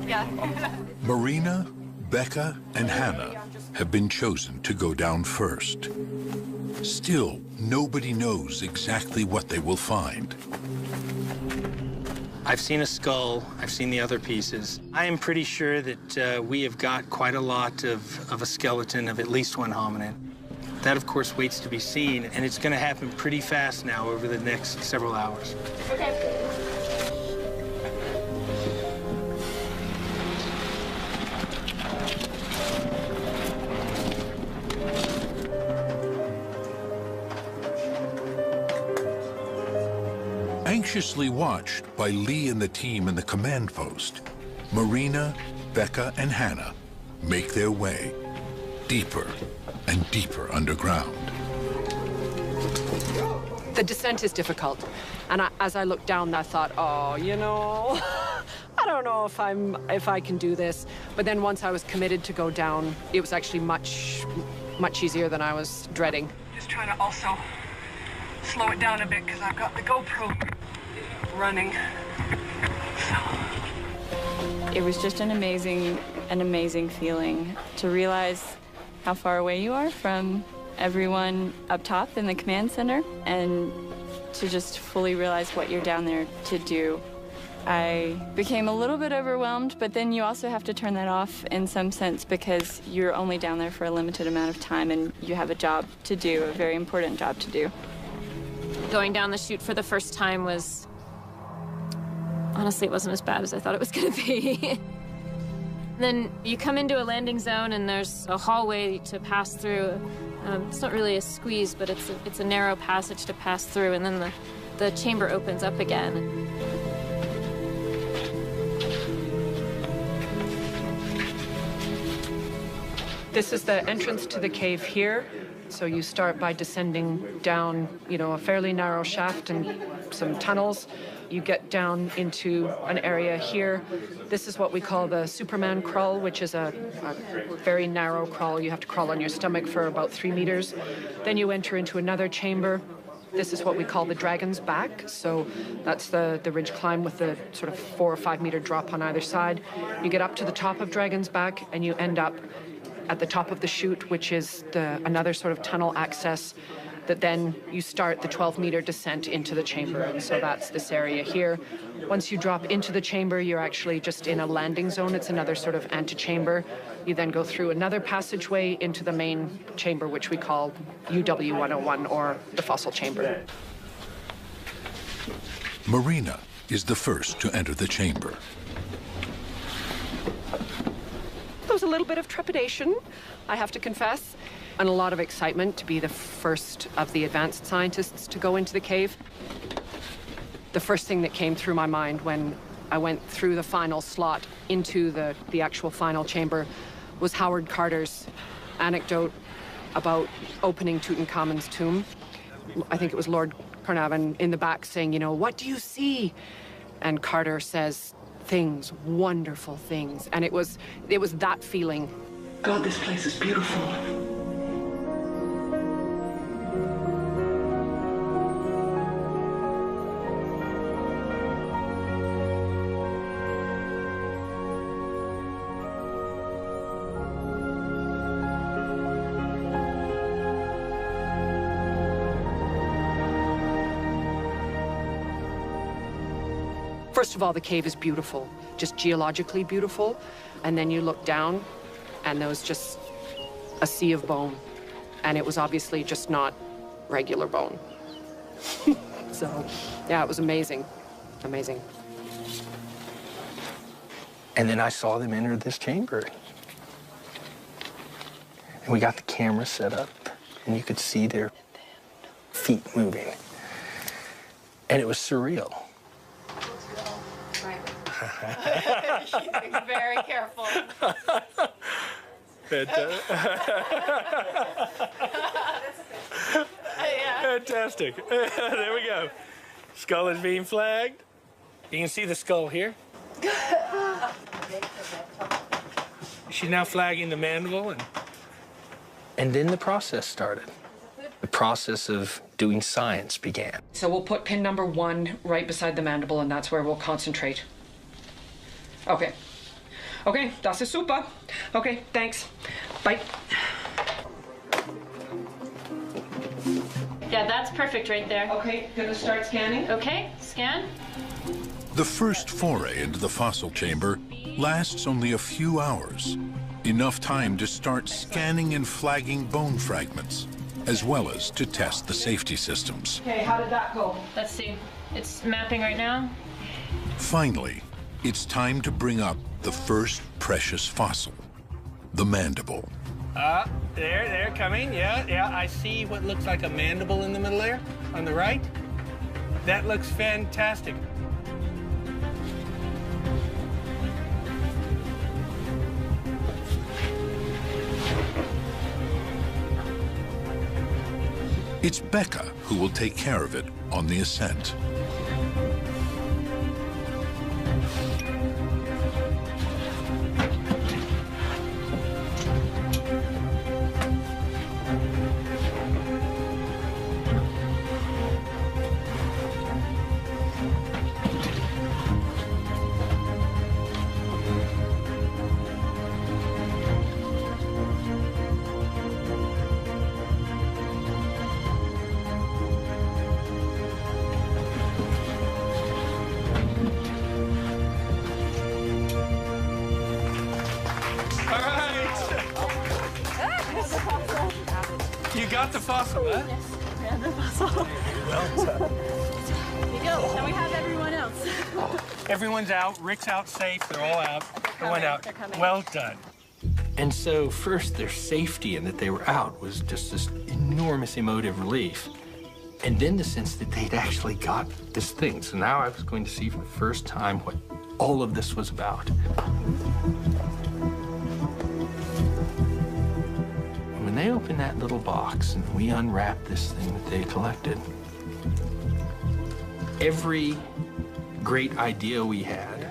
Yeah. Marina, Becca, and Hannah have been chosen to go down first. Still, nobody knows exactly what they will find. I've seen a skull. I've seen the other pieces. I am pretty sure that we have got quite a lot of a skeleton of at least one hominid. That, of course, waits to be seen, and it's going to happen pretty fast now over the next several hours. Okay. Anxiously watched by Lee and the team in the command post, Marina, Becca, and Hannah make their way deeper and deeper underground. The descent is difficult. And as I looked down, I thought, oh, you know, I don't know if I can do this. But then once I was committed to go down, it was actually much easier than I was dreading. Just trying to also slow it down a bit because I've got the GoPro running. It was just an amazing feeling to realize how far away you are from everyone up top in the command center, and to just fully realize what you're down there to do. I became a little bit overwhelmed, but then you also have to turn that off in some sense because you're only down there for a limited amount of time and you have a job to do, a very important job to do. Going down the chute for the first time was, honestly, it wasn't as bad as I thought it was going to be. Then you come into a landing zone and there's a hallway to pass through. It's not really a squeeze, but it's a narrow passage to pass through, and then the chamber opens up again. This is the entrance to the cave here. So you start by descending down, you know, a fairly narrow shaft and some tunnels. You get down into an area here. This is what we call the Superman crawl, which is a very narrow crawl. You have to crawl on your stomach for about 3 meters. Then you enter into another chamber. This is what we call the Dragon's Back. So that's the ridge climb with the sort of 4 or 5 meter drop on either side. You get up to the top of Dragon's Back and you end up at the top of the chute, which is another sort of tunnel access that then you start the 12-meter descent into the chamber. And so that's this area here. Once you drop into the chamber, you're actually just in a landing zone. It's another sort of antechamber. You then go through another passageway into the main chamber, which we call UW-101, or the fossil chamber. Marina is the first to enter the chamber. There was a little bit of trepidation, I have to confess, and a lot of excitement to be the first of the advanced scientists to go into the cave. The first thing that came through my mind when I went through the final slot into the actual final chamber was Howard Carter's anecdote about opening Tutankhamun's tomb. I think it was Lord Carnarvon in the back saying, you know, what do you see? And Carter says, things, wonderful things. And it was that feeling. God, this place is beautiful. First of all, the cave is beautiful, just geologically beautiful. And then you look down, and there was just a sea of bone. And it was obviously just not regular bone. So, yeah, it was amazing. Amazing. And then I saw them enter this chamber. And we got the camera set up, and you could see their feet moving. And it was surreal. She's very careful. Fantastic. There we go. Skull is being flagged. You can see the skull here. She's now flagging the mandible. And then the process started. The process of doing science began. So we'll put pin number 1 right beside the mandible, and that's where we'll concentrate. Okay. Okay, das ist super. Okay, thanks. Bye. Yeah, that's perfect right there. Okay, gonna start scanning. Okay, scan. The first foray into the fossil chamber lasts only a few hours, enough time to start scanning and flagging bone fragments, as well as to test the safety systems. Okay, how did that go? Let's see. It's mapping right now. Finally, it's time to bring up the first precious fossil, the mandible. They're coming. Yeah, I see what looks like a mandible in the middle there, on the right. That looks fantastic. It's Becca who will take care of it on the ascent. You got the fossil, huh? Yes, we have the fossil. Well done. Here we go. Now we have everyone else. Everyone's out. Rick's out safe. They're all out. They went out. They're coming. Well done. And so first their safety and that they were out was just this enormous emotive relief. And then the sense that they'd actually got this thing. So now I was going to see for the first time what all of this was about. When they opened that little box and we unwrapped this thing that they collected, every great idea we had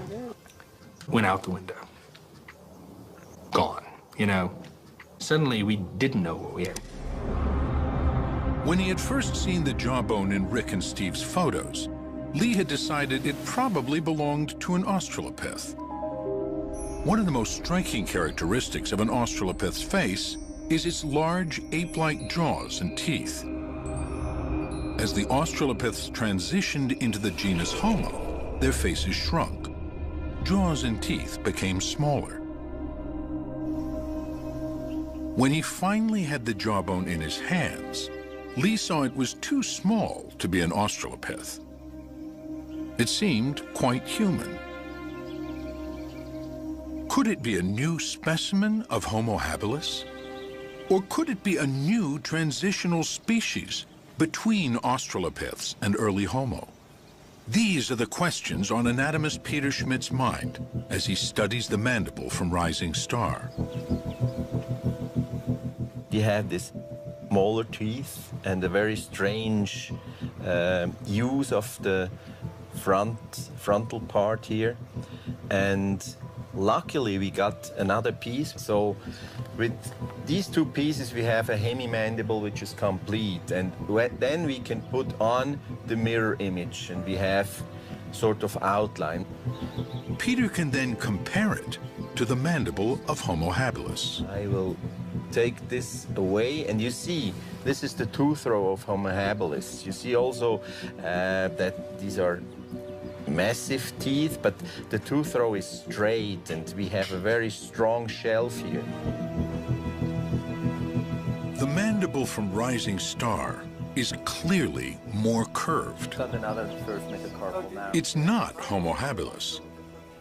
went out the window. Gone. You know, suddenly we didn't know what we had. When he had first seen the jawbone in Rick and Steve's photos, Lee had decided it probably belonged to an Australopith. One of the most striking characteristics of an Australopith's face is its large ape-like jaws and teeth. As the Australopiths transitioned into the genus Homo, their faces shrunk. Jaws and teeth became smaller. When he finally had the jawbone in his hands, Lee saw it was too small to be an Australopith. It seemed quite human. Could it be a new specimen of Homo habilis? Or could it be a new transitional species between Australopiths and early Homo? These are the questions on anatomist Peter Schmidt's mind as he studies the mandible from Rising Star. You have this molar teeth and a very strange use of the frontal part here. And luckily we got another piece. So with these two pieces we have a hemimandible which is complete, and then we can put on the mirror image and we have sort of outline. Peter can then compare it to the mandible of Homo habilis. I will take this away, and you see this is the tooth row of Homo habilis. You see also that these are massive teeth, but the tooth row is straight and we have a very strong shelf here. The mandible from Rising Star is clearly more curved. It's not Homo habilis,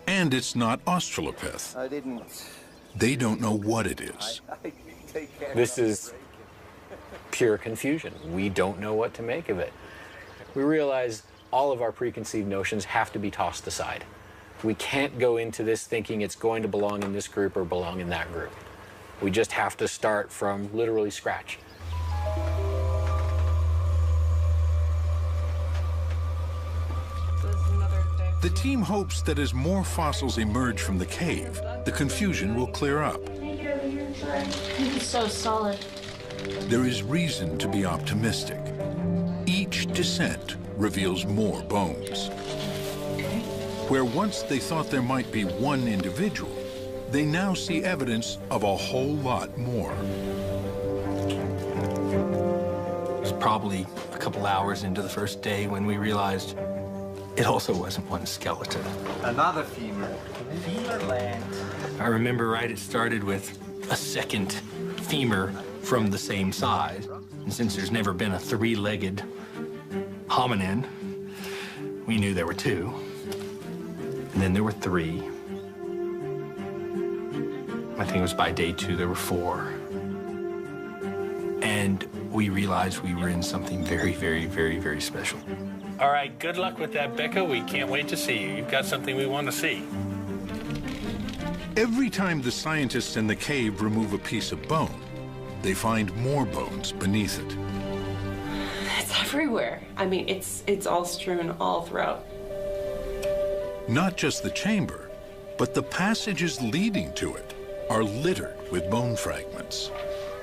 and it's not Australopith. They don't know what it is. This is pure confusion. We don't know what to make of it. We realize all of our preconceived notions have to be tossed aside. We can't go into this thinking it's going to belong in this group or belong in that group. We just have to start from literally scratch. The team hopes that as more fossils emerge from the cave, the confusion will clear up. It's so solid. There is reason to be optimistic. Each descent reveals more bones. Where once they thought there might be one individual, they now see evidence of a whole lot more. It was probably a couple hours into the first day when we realized it also wasn't one skeleton. Another femur. Femur land. I remember right, it started with a second femur from the same size. And since there's never been a three-legged hominin, we knew there were two. And then there were three. I think it was by day 2 there were 4. And we realized we were in something very, very, very, very special. All right, good luck with that, Becca. We can't wait to see you. You've got something we want to see. Every time the scientists in the cave remove a piece of bone, they find more bones beneath it. It's everywhere. I mean, it's all strewn all throughout. Not just the chamber, but the passages leading to it are littered with bone fragments.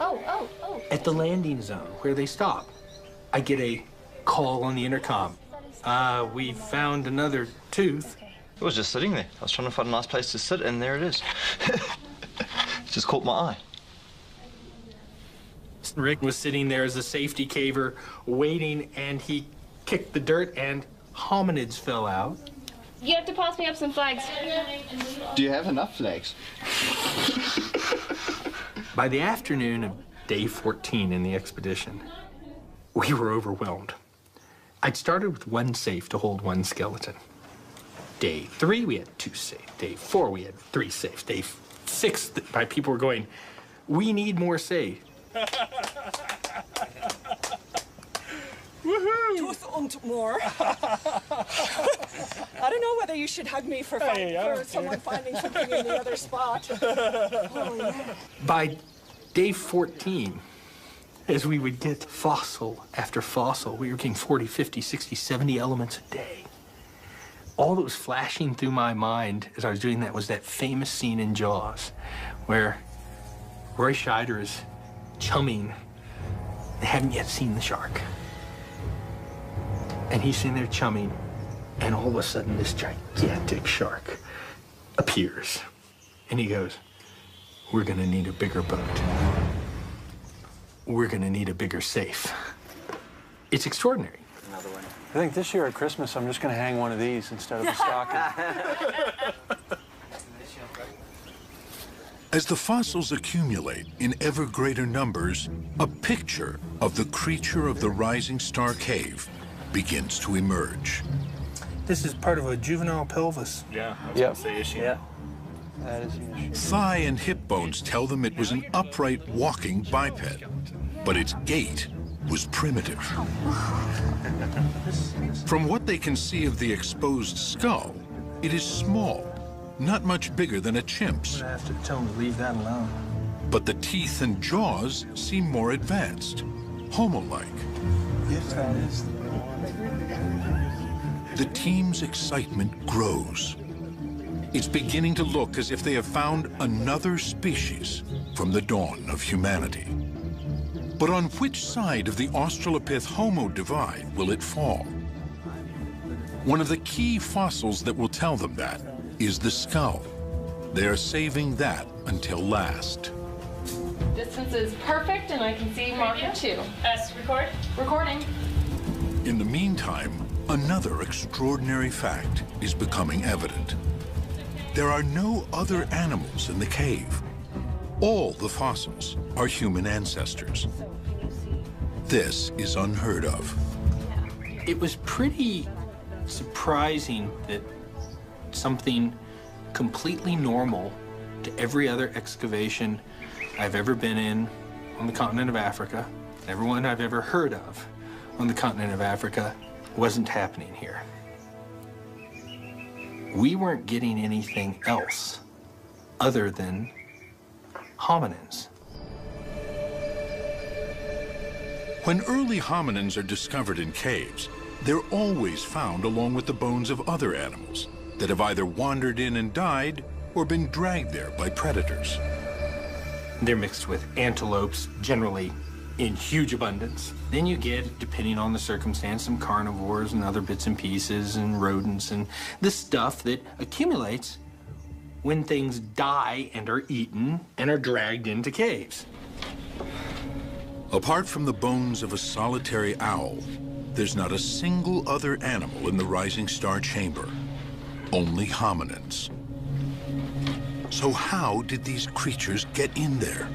Oh. At the landing zone where they stop, I get a call on the intercom. We found another tooth. It was just sitting there. I was trying to find a nice place to sit, and there it is. It just caught my eye. Rick was sitting there as a safety caver, waiting, and he kicked the dirt, and hominids fell out. You have to pass me up some flags. Do you have enough flags? By the afternoon of day 14 in the expedition, we were overwhelmed. I'd started with one safe to hold one skeleton. Day 3, we had 2 safes. Day 4, we had 3 safes. Day 6, my people were going, we need more safes. Woohoo! Tooth und more. I don't know whether you should hug me for someone finding something in the other spot. Oh, yeah. By day 14, as we would get fossil after fossil, we were getting 40, 50, 60, 70 elements a day. All that was flashing through my mind as I was doing that was that famous scene in Jaws where Roy Scheider is chumming. They haven't yet seen the shark. And he's sitting there chumming, and all of a sudden this gigantic shark appears. And he goes, we're gonna need a bigger boat. We're gonna need a bigger safe. It's extraordinary. Another one. I think this year at Christmas, I'm just gonna hang one of these instead of a stocking. As the fossils accumulate in ever greater numbers, a picture of the creature of the Rising Star Cave begins to emerge. This is part of a juvenile pelvis. Yeah, that's the issue. Yeah. That is an issue. Thigh and hip bones tell them it was an upright walking biped, but its gait was primitive. From what they can see of the exposed skull, it is small, not much bigger than a chimp's. I have to tell them to leave that alone. But the teeth and jaws seem more advanced, Homo-like. Yes, that is. The team's excitement grows. It's beginning to look as if they have found another species from the dawn of humanity. But on which side of the Australopith-Homo divide will it fall? One of the key fossils that will tell them that is the skull. They are saving that until last. Distance is perfect, and I can see marker 2. Record? Recording. In the meantime, another extraordinary fact is becoming evident. There are no other animals in the cave. All the fossils are human ancestors. This is unheard of. It was pretty surprising that something completely normal to every other excavation I've ever been in on the continent of Africa, everyone I've ever heard of on the continent of Africa, wasn't happening here. We weren't getting anything else other than hominins. When early hominins are discovered in caves, they're always found along with the bones of other animals that have either wandered in and died or been dragged there by predators. They're mixed with antelopes, generally in huge abundance. Then you get, depending on the circumstance, some carnivores and other bits and pieces and rodents and the stuff that accumulates when things die and are eaten and are dragged into caves. Apart from the bones of a solitary owl, there's not a single other animal in the Rising Star chamber, only hominins. So how did these creatures get in there?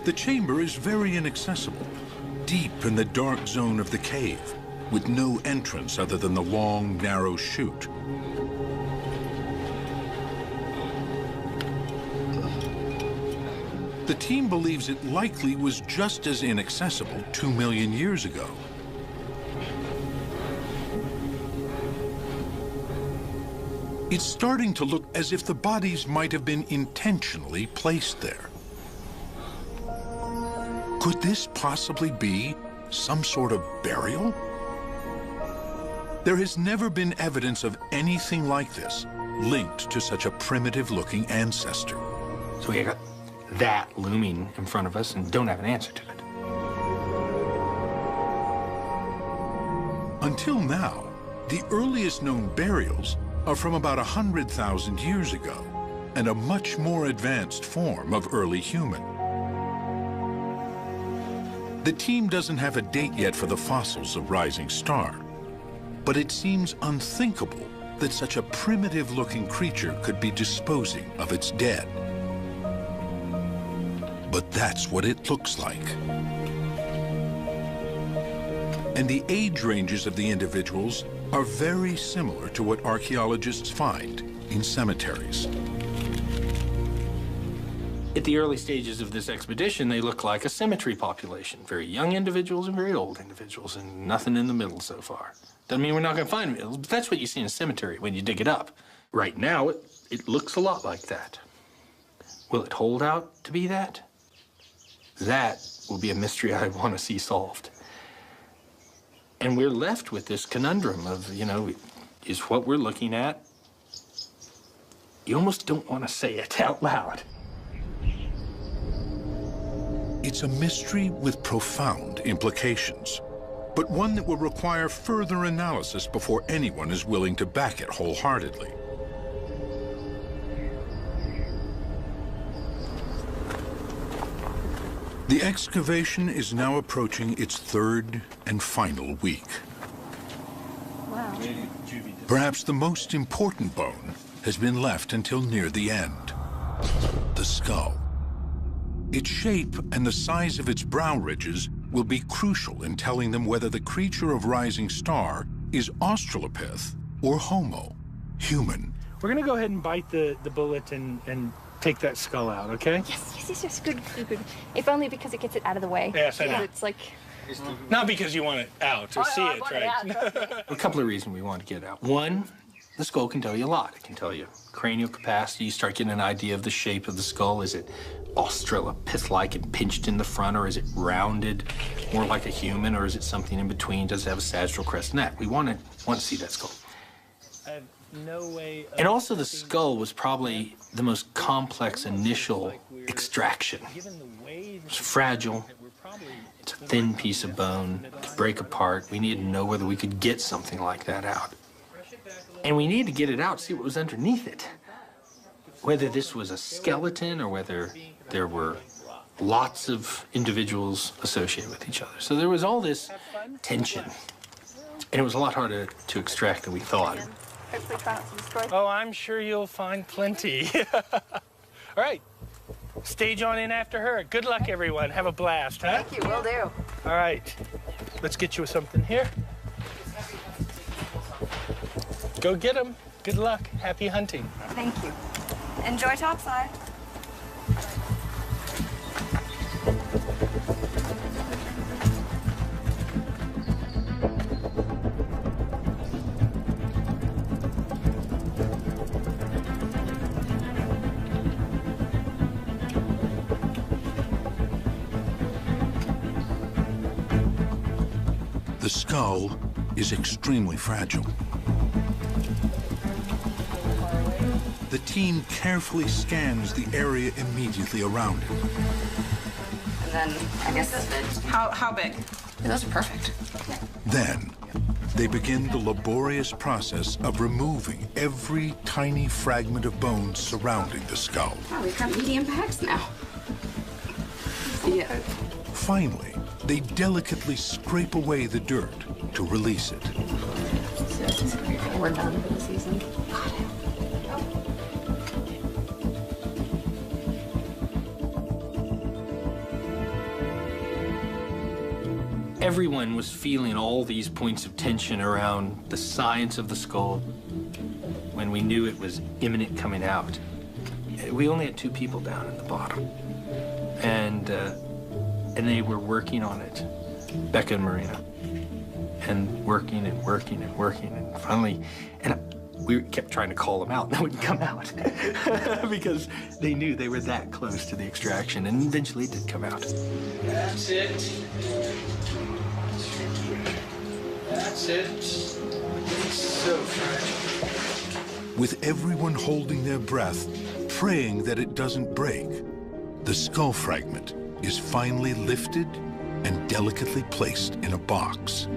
The chamber is very inaccessible, deep in the dark zone of the cave, with no entrance other than the long, narrow chute. The team believes it likely was just as inaccessible 2 million years ago. It's starting to look as if the bodies might have been intentionally placed there. Could this possibly be some sort of burial? There has never been evidence of anything like this linked to such a primitive-looking ancestor. So we got that looming in front of us and don't have an answer to it. Until now, the earliest known burials are from about 100,000 years ago and a much more advanced form of early human. The team doesn't have a date yet for the fossils of Rising Star, but it seems unthinkable that such a primitive-looking creature could be disposing of its dead. But that's what it looks like. And the age ranges of the individuals are very similar to what archaeologists find in cemeteries. At the early stages of this expedition, they look like a cemetery population. Very young individuals and very old individuals, and nothing in the middle so far. Doesn't mean we're not going to find middles, but that's what you see in a cemetery when you dig it up. Right now, it looks a lot like that. Will it hold out to be that? That will be a mystery I want to see solved. And we're left with this conundrum of, you know, is what we're looking at, you almost don't want to say it out loud. It's a mystery with profound implications, but one that will require further analysis before anyone is willing to back it wholeheartedly. The excavation is now approaching its third and final week. Wow. Perhaps the most important bone has been left until near the end: the skull. Its shape and the size of its brow ridges will be crucial in telling them whether the creature of Rising Star is Australopith or Homo, human. We're gonna go ahead and bite the bullet and take that skull out, okay? Yes, good. If only because it gets it out of the way. Yes, I know. It's like... Not because you want it out or see it, right? A couple of reasons we want to get it out. One, the skull can tell you a lot. It can tell you cranial capacity. You start getting an idea of the shape of the skull. Is it Australopith-like and pinched in the front, or is it rounded, more like a human, or is it something in between? Does it have a sagittal crest neck? We want to see that skull. I have no way. And also, the skull was probably the most complex initial extraction. It's fragile. It's a thin piece of bone. It could break apart. We needed to know whether we could get something like that out. And we needed to get it out, see what was underneath it. Whether this was a skeleton or whether there were lots of individuals associated with each other. So there was all this tension. And it was a lot harder to extract than we thought. Oh, I'm sure you'll find plenty. All right. Stage on in after her. Good luck, everyone. Have a blast, huh? Thank you, will do. All right. Let's get you something here. Go get them. Good luck. Happy hunting. Thank you. Enjoy topside. The skull is extremely fragile. The team carefully scans the area immediately around it. And then, I guess that's it. How big? Yeah, those are perfect. Then, they begin the laborious process of removing every tiny fragment of bone surrounding the skull. Oh, we've got medium packs now. Yeah. Finally, they delicately scrape away the dirt to release it. So, we're done for the season. Everyone was feeling all these points of tension around the science of the skull when we knew it was imminent coming out. We only had 2 people down at the bottom. And they were working on it, Becca and Marina, and working and working and working, and finally, we kept trying to call them out, and they wouldn't come out because they knew they were that close to the extraction, and eventually it did come out. That's it. That's it. It's so fragile. With everyone holding their breath, praying that it doesn't break, the skull fragment is finally lifted and delicately placed in a box.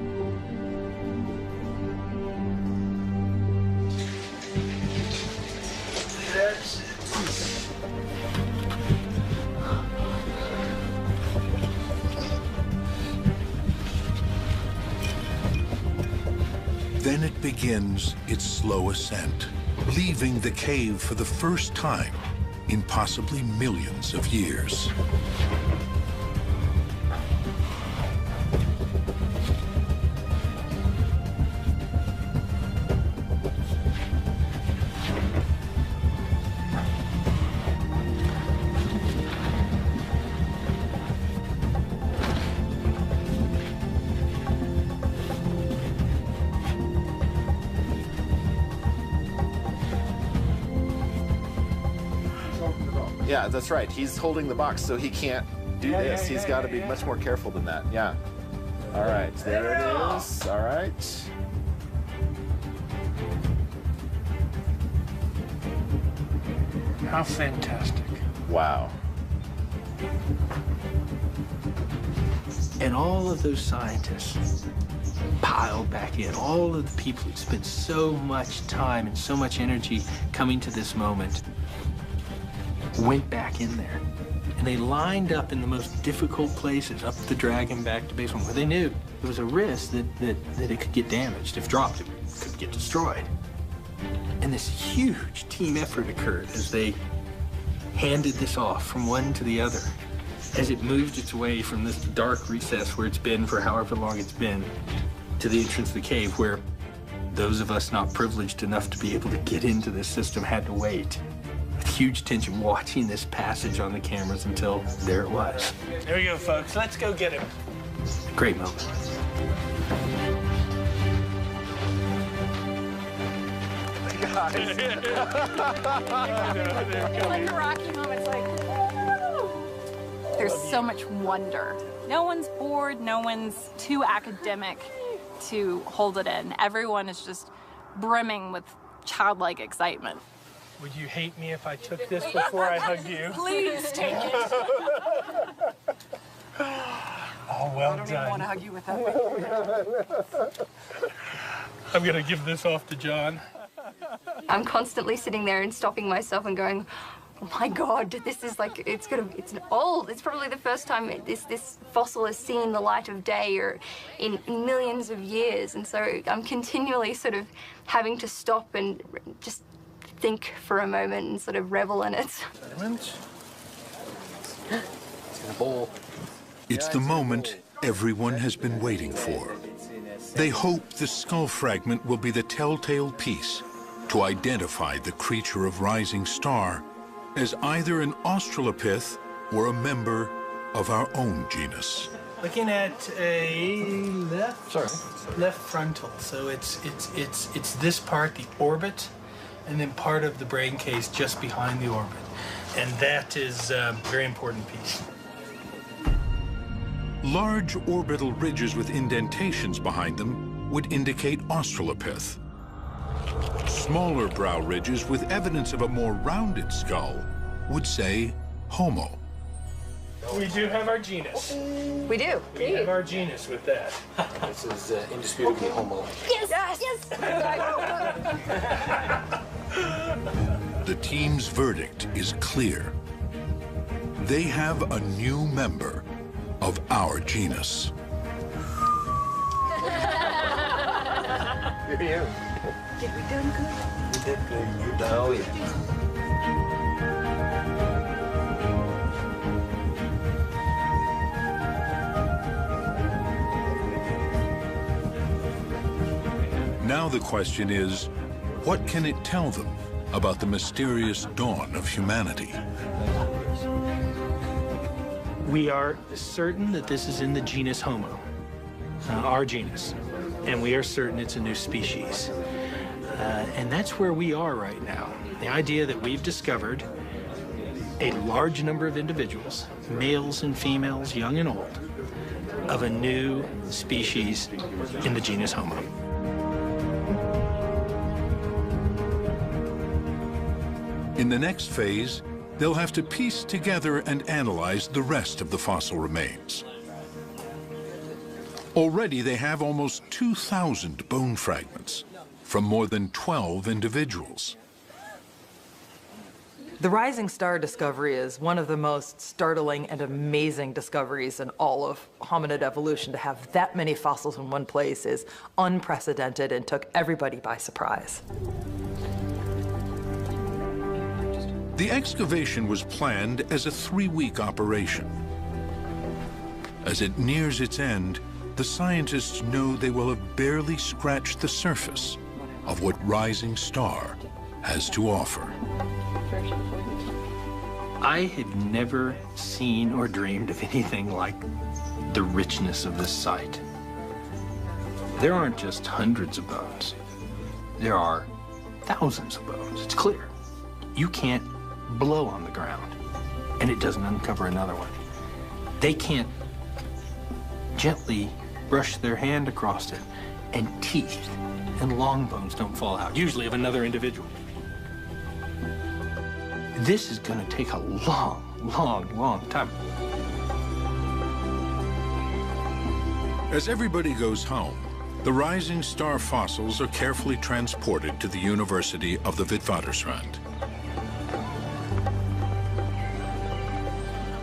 That's it. Then it begins its slow ascent, leaving the cave for the first time in possibly millions of years. Yeah, that's right. He's holding the box, so he can't do this. He's got to be much more careful than that. Yeah. All right, there it is. All right. How fantastic. Wow. And all of those scientists piled back in, all of the people who spent so much time and so much energy coming to this moment went back in there. And they lined up in the most difficult places, up the dragon back to basement, where they knew there was a risk that it could get damaged. If dropped, it could get destroyed. And this huge team effort occurred as they handed this off from one to the other, as it moved its way from this dark recess where it's been for however long it's been, to the entrance of the cave, where those of us not privileged enough to be able to get into this system had to wait with huge tension, watching this passage on the cameras until there it was. There we go, folks. Let's go get him. Great moment. Guys. It's like a Rocky moment. It's like, woo! There's so much wonder. No one's bored, no one's too academic to hold it in. Everyone is just brimming with childlike excitement. Would you hate me if I took this before I hugged you? Please take it. Oh, well done. I don't even want to hug you without me. I'm going to give this off to John. I'm constantly sitting there and stopping myself and going, oh my God, this is like, it's old. It's probably the first time this fossil has seen the light of day or in millions of years. And so I'm continually sort of having to stop and just think for a moment and sort of revel in it. It's the moment everyone has been waiting for. They hope the skull fragment will be the telltale piece to identify the creature of Rising Star as either an Australopith or a member of our own genus. Looking at a left frontal. So it's this part, the orbit, and then part of the brain case just behind the orbit. And that is a very important piece. Large orbital ridges with indentations behind them would indicate Australopith. Smaller brow ridges with evidence of a more rounded skull would say Homo. We do have our genus. We do. We have our genus with that. This is indisputably Homo. Yes, The team's verdict is clear. They have a new member of our genus. Did we done good? We did good. Oh, yeah. Now the question is, what can it tell them about the mysterious dawn of humanity? We are certain that this is in the genus Homo, our genus, and we are certain it's a new species. And that's where we are right now. The idea that we've discovered a large number of individuals, males and females, young and old, of a new species in the genus Homo. In the next phase, they'll have to piece together and analyze the rest of the fossil remains. Already they have almost 2,000 bone fragments from more than 12 individuals. The rising star discovery is one of the most startling and amazing discoveries in all of hominid evolution. To have that many fossils in one place is unprecedented and took everybody by surprise. The excavation was planned as a 3-week operation. As it nears its end, the scientists know they will have barely scratched the surface of what Rising Star has to offer. I had never seen or dreamed of anything like the richness of this site. There aren't just hundreds of bones. There are thousands of bones. It's clear. You can't blow on the ground and it doesn't uncover another one. They can't gently brush their hand across it and teeth and long bones don't fall out, usually of another individual. This is going to take a long, long, long time. As everybody goes home, the Rising Star fossils are carefully transported to the University of the Witwatersrand.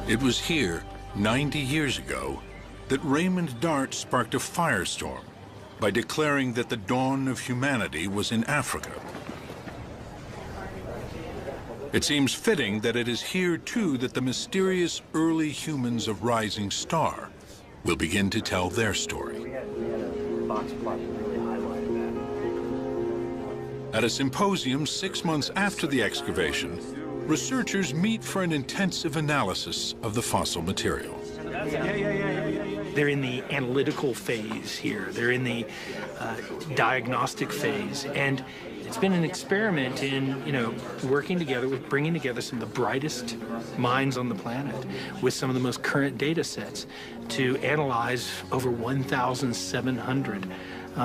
It was here, 90 years ago, that Raymond Dart sparked a firestorm by declaring that the dawn of humanity was in Africa. It seems fitting that it is here, too, that the mysterious early humans of Rising Star will begin to tell their story. At a symposium 6 months after the excavation, researchers meet for an intensive analysis of the fossil material. They're in the analytical phase here. They're in the diagnostic phase. And it's been an experiment in, working together with bringing together some of the brightest minds on the planet with some of the most current data sets to analyze over 1,700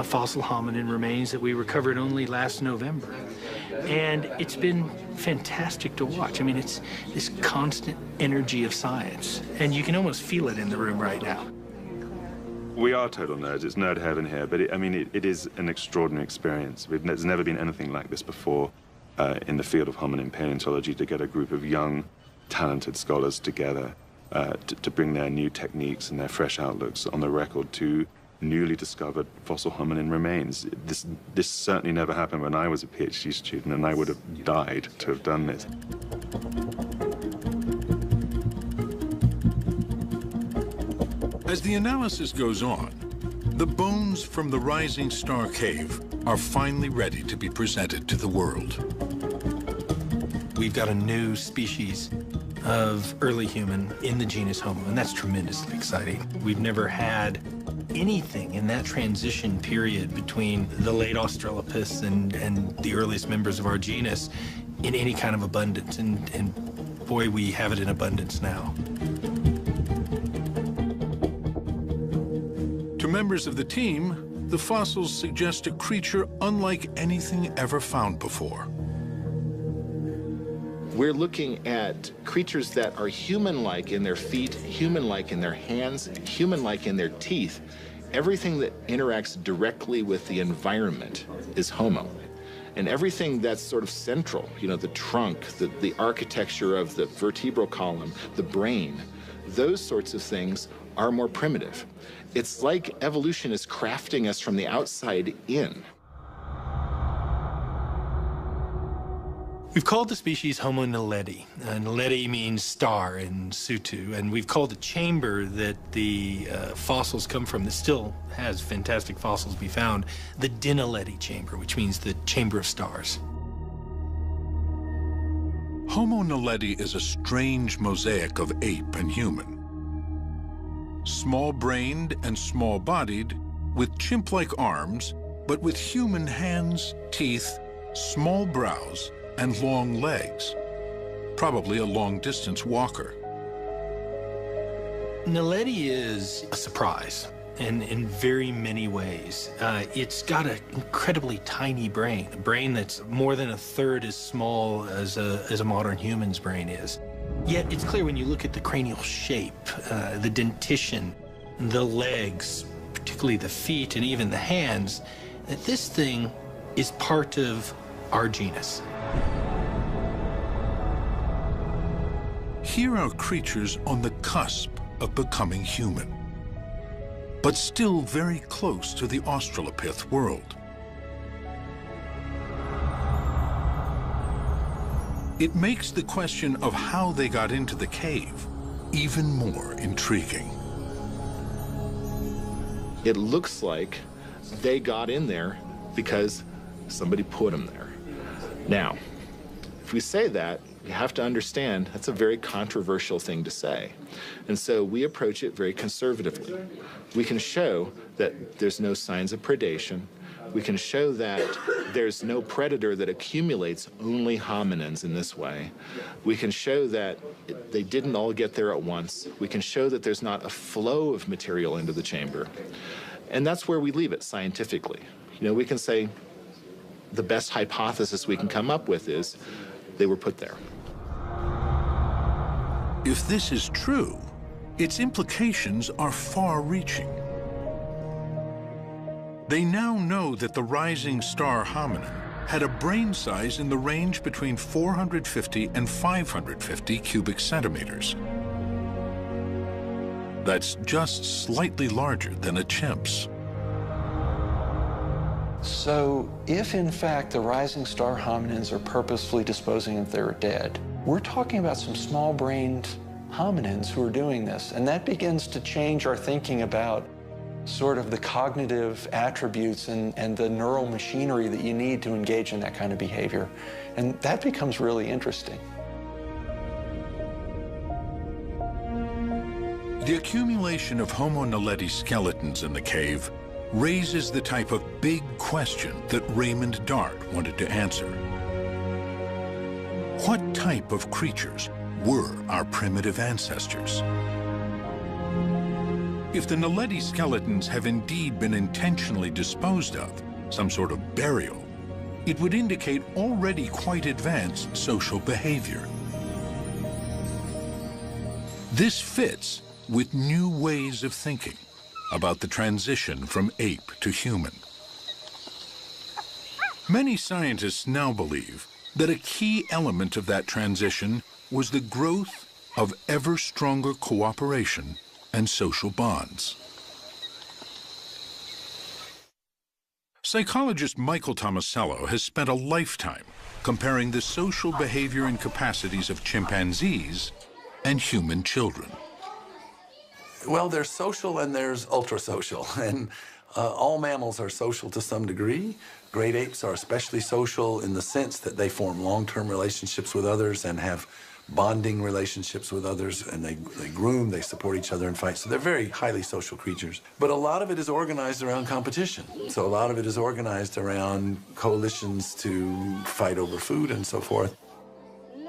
fossil hominin remains that we recovered only last November. And it's been fantastic to watch. I mean, it's this constant energy of science, and you can almost feel it in the room right now. We are total nerds. It's nerd heaven here, but it is an extraordinary experience. There's never been anything like this before in the field of hominin paleontology, to get a group of young, talented scholars together to bring their new techniques and their fresh outlooks on the record to newly discovered fossil hominin remains. This certainly never happened when I was a PhD student, and I would have died to have done this. As the analysis goes on, the bones from the Rising Star cave are finally ready to be presented to the world. We've got a new species of early human in the genus Homo, and that's tremendously exciting. We've never had anything in that transition period between the late Australopiths and the earliest members of our genus in any kind of abundance, and boy, we have it in abundance now. To members of the team, the fossils suggest a creature unlike anything ever found before. We're looking at creatures that are human-like in their feet, human-like in their hands, human-like in their teeth. Everything that interacts directly with the environment is Homo. And everything that's sort of central, the trunk, the architecture of the vertebral column, the brain, those sorts of things are more primitive. It's like evolution is crafting us from the outside in. We've called the species Homo naledi. Naledi means star in Sutu, and we've called the chamber that the fossils come from, that still has fantastic fossils be found, the Dinaledi chamber, which means the chamber of stars. Homo naledi is a strange mosaic of ape and human. small-brained and small-bodied, with chimp-like arms, but with human hands, teeth, small brows, and long legs. Probably a long-distance walker. Naledi is a surprise in very many ways. It's got an incredibly tiny brain, a brain that's more than a third as small as a modern human's brain is. Yet it's clear when you look at the cranial shape, the dentition, the legs, particularly the feet and even the hands, that this thing is part of our genus. Here are creatures on the cusp of becoming human, but still very close to the Australopith world. It makes the question of how they got into the cave even more intriguing. It looks like they got in there because somebody put them there. Now, if we say that, you have to understand that's a very controversial thing to say. And so we approach it very conservatively. We can show that there's no signs of predation. We can show that there's no predator that accumulates only hominins in this way. We can show that they didn't all get there at once. We can show that there's not a flow of material into the chamber. And that's where we leave it scientifically. You know, we can say the best hypothesis we can come up with is they were put there. If this is true, its implications are far-reaching. They now know that the rising star hominin had a brain size in the range between 450 and 550 cubic centimeters. That's just slightly larger than a chimp's. So if in fact the rising star hominins are purposefully disposing of their dead, we're talking about some small-brained hominins who are doing this, and that begins to change our thinking about sort of the cognitive attributes and the neural machinery that you need to engage in that kind of behavior. And that becomes really interesting. The accumulation of Homo naledi skeletons in the cave raises the type of big question that Raymond Dart wanted to answer. What type of creatures were our primitive ancestors? If the naledi skeletons have indeed been intentionally disposed of, some sort of burial, it would indicate already quite advanced social behavior. This fits with new ways of thinking about the transition from ape to human. Many scientists now believe that a key element of that transition was the growth of ever stronger cooperation and social bonds. Psychologist Michael Tomasello has spent a lifetime comparing the social behavior and capacities of chimpanzees and human children. Well, there's social and there's ultra-social, and all mammals are social to some degree. Great apes are especially social in the sense that they form long-term relationships with others and have bonding relationships with others, and they groom, they support each other in fights. So they're very highly social creatures. But a lot of it is organized around competition. So a lot of it is organized around coalitions to fight over food and so forth.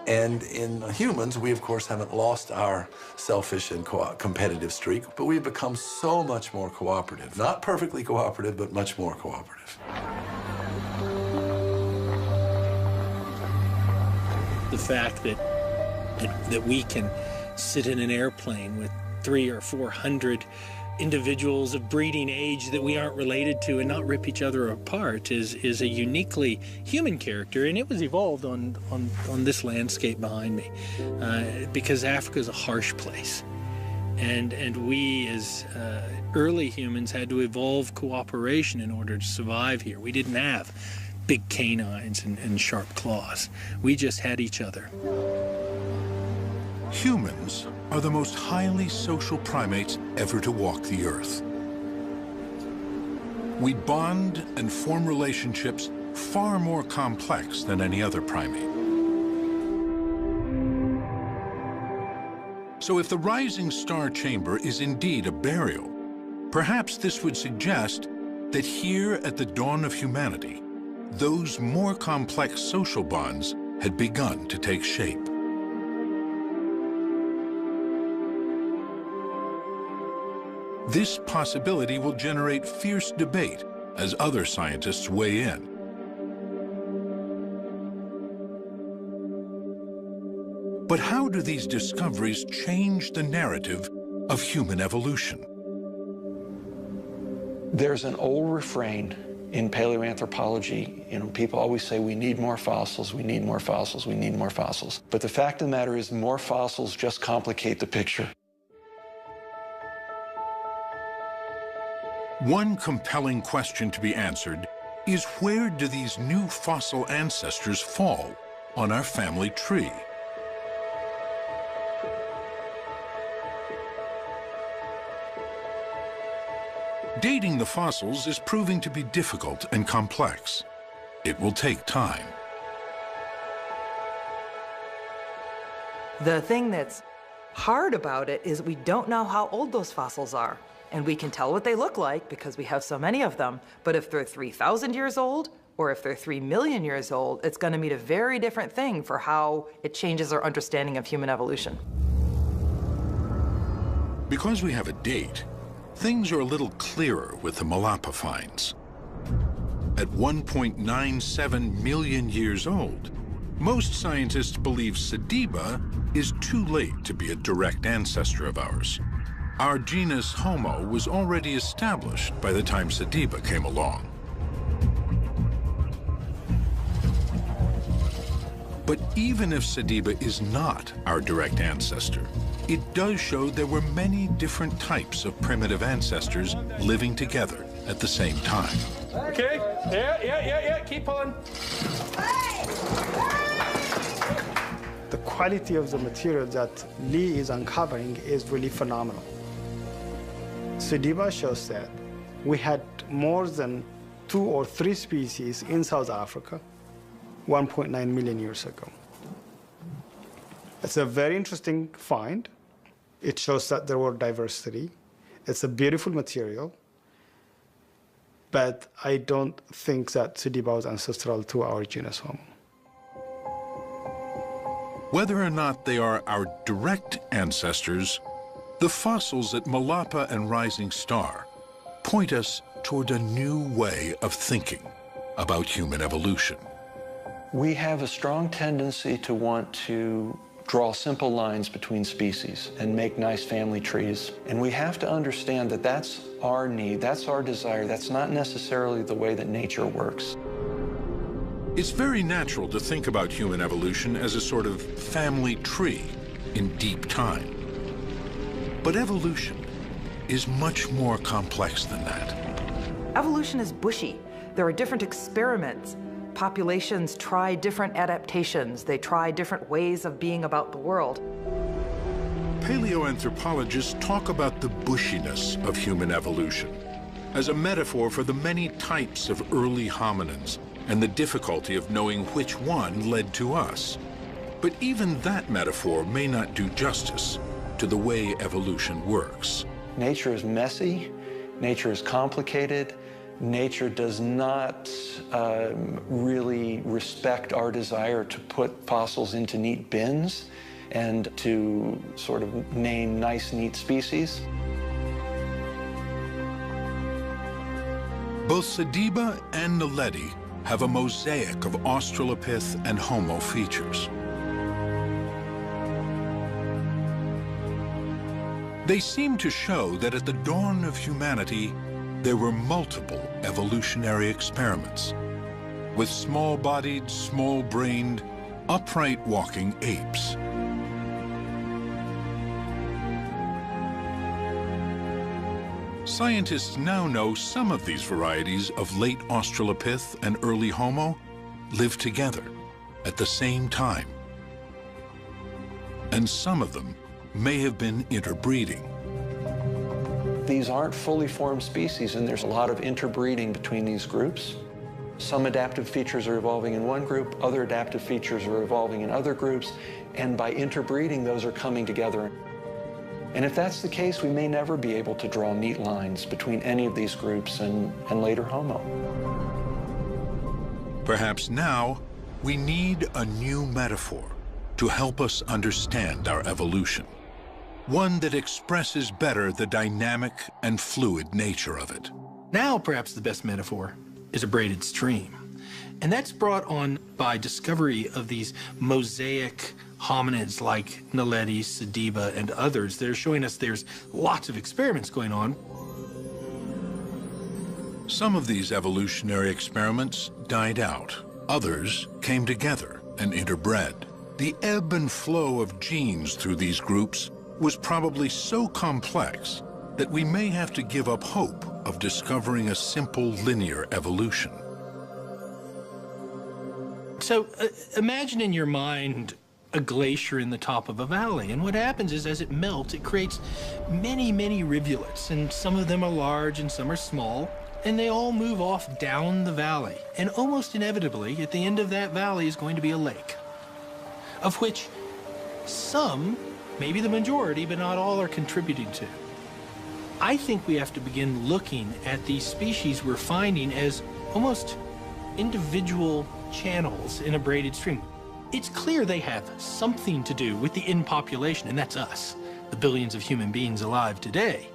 And in humans, we, of course, haven't lost our selfish and competitive streak, but we've become so much more cooperative. Not perfectly cooperative, but much more cooperative. The fact that we can sit in an airplane with 300 or 400 individuals of breeding age that we aren't related to and not rip each other apart is a uniquely human character, and it was evolved on this landscape behind me because Africa is a harsh place, and we as early humans had to evolve cooperation in order to survive here. We didn't have big canines and sharp claws. We just had each other. Humans are the most highly social primates ever to walk the earth. We bond and form relationships far more complex than any other primate. So if the rising star chamber is indeed a burial, perhaps this would suggest that here at the dawn of humanity, those more complex social bonds had begun to take shape. This possibility will generate fierce debate as other scientists weigh in. But how do these discoveries change the narrative of human evolution? There's an old refrain in paleoanthropology. You know, people always say, we need more fossils, we need more fossils, we need more fossils. But the fact of the matter is, more fossils just complicate the picture. One compelling question to be answered is, where do these new fossil ancestors fall on our family tree? Dating the fossils is proving to be difficult and complex. It will take time. The thing that's hard about it is we don't know how old those fossils are. And we can tell what they look like because we have so many of them. But if they're 3,000 years old, or if they're 3 million years old, it's going to mean a very different thing for how it changes our understanding of human evolution. Because we have a date, things are a little clearer with the Malapa finds. At 1.97 million years old, most scientists believe Sediba is too late to be a direct ancestor of ours. Our genus Homo was already established by the time Sediba came along. But even if Sediba is not our direct ancestor, it does show there were many different types of primitive ancestors living together at the same time. Okay, yeah, keep on. The quality of the material that Lee is uncovering is really phenomenal. Sediba shows that we had more than 2 or 3 species in South Africa 1.9 million years ago. It's a very interesting find. It shows that there were diversity. It's a beautiful material, but I don't think that Sediba was ancestral to our genus Homo. Whether or not they are our direct ancestors, the fossils at Malapa and Rising Star point us toward a new way of thinking about human evolution. We have a strong tendency to want to draw simple lines between species and make nice family trees. And we have to understand that that's our need, that's our desire, that's not necessarily the way that nature works. It's very natural to think about human evolution as a sort of family tree in deep time. But evolution is much more complex than that. Evolution is bushy. There are different experiments. Populations try different adaptations. They try different ways of being about the world. Paleoanthropologists talk about the bushiness of human evolution as a metaphor for the many types of early hominins and the difficulty of knowing which one led to us. But even that metaphor may not do justice to the way evolution works. Nature is messy, nature is complicated, nature does not really respect our desire to put fossils into neat bins and to sort of name nice, neat species. Both Sediba and Naledi have a mosaic of Australopith and Homo features. They seem to show that at the dawn of humanity, there were multiple evolutionary experiments with small-bodied, small-brained, upright walking apes. Scientists now know some of these varieties of late Australopith and early Homo lived together at the same time. And some of them may have been interbreeding. These aren't fully formed species, and there's a lot of interbreeding between these groups. Some adaptive features are evolving in one group, other adaptive features are evolving in other groups, and by interbreeding, those are coming together. And if that's the case, we may never be able to draw neat lines between any of these groups and later Homo. Perhaps now we need a new metaphor to help us understand our evolution, one that expresses better the dynamic and fluid nature of it. Now, perhaps the best metaphor is a braided stream. And that's brought on by discovery of these mosaic hominids like Naledi, Sediba, and others. They're showing us there's lots of experiments going on. Some of these evolutionary experiments died out. Others came together and interbred. The ebb and flow of genes through these groups was probably so complex that we may have to give up hope of discovering a simple linear evolution. So imagine in your mind a glacier in the top of a valley, and what happens is as it melts, it creates many, many rivulets, and some of them are large and some are small, and they all move off down the valley. And almost inevitably, at the end of that valley is going to be a lake, of which some, maybe the majority, but not all, are contributing to. I think we have to begin looking at these species we're finding as almost individual channels in a braided stream. It's clear they have something to do with the end population, and that's us, the billions of human beings alive today.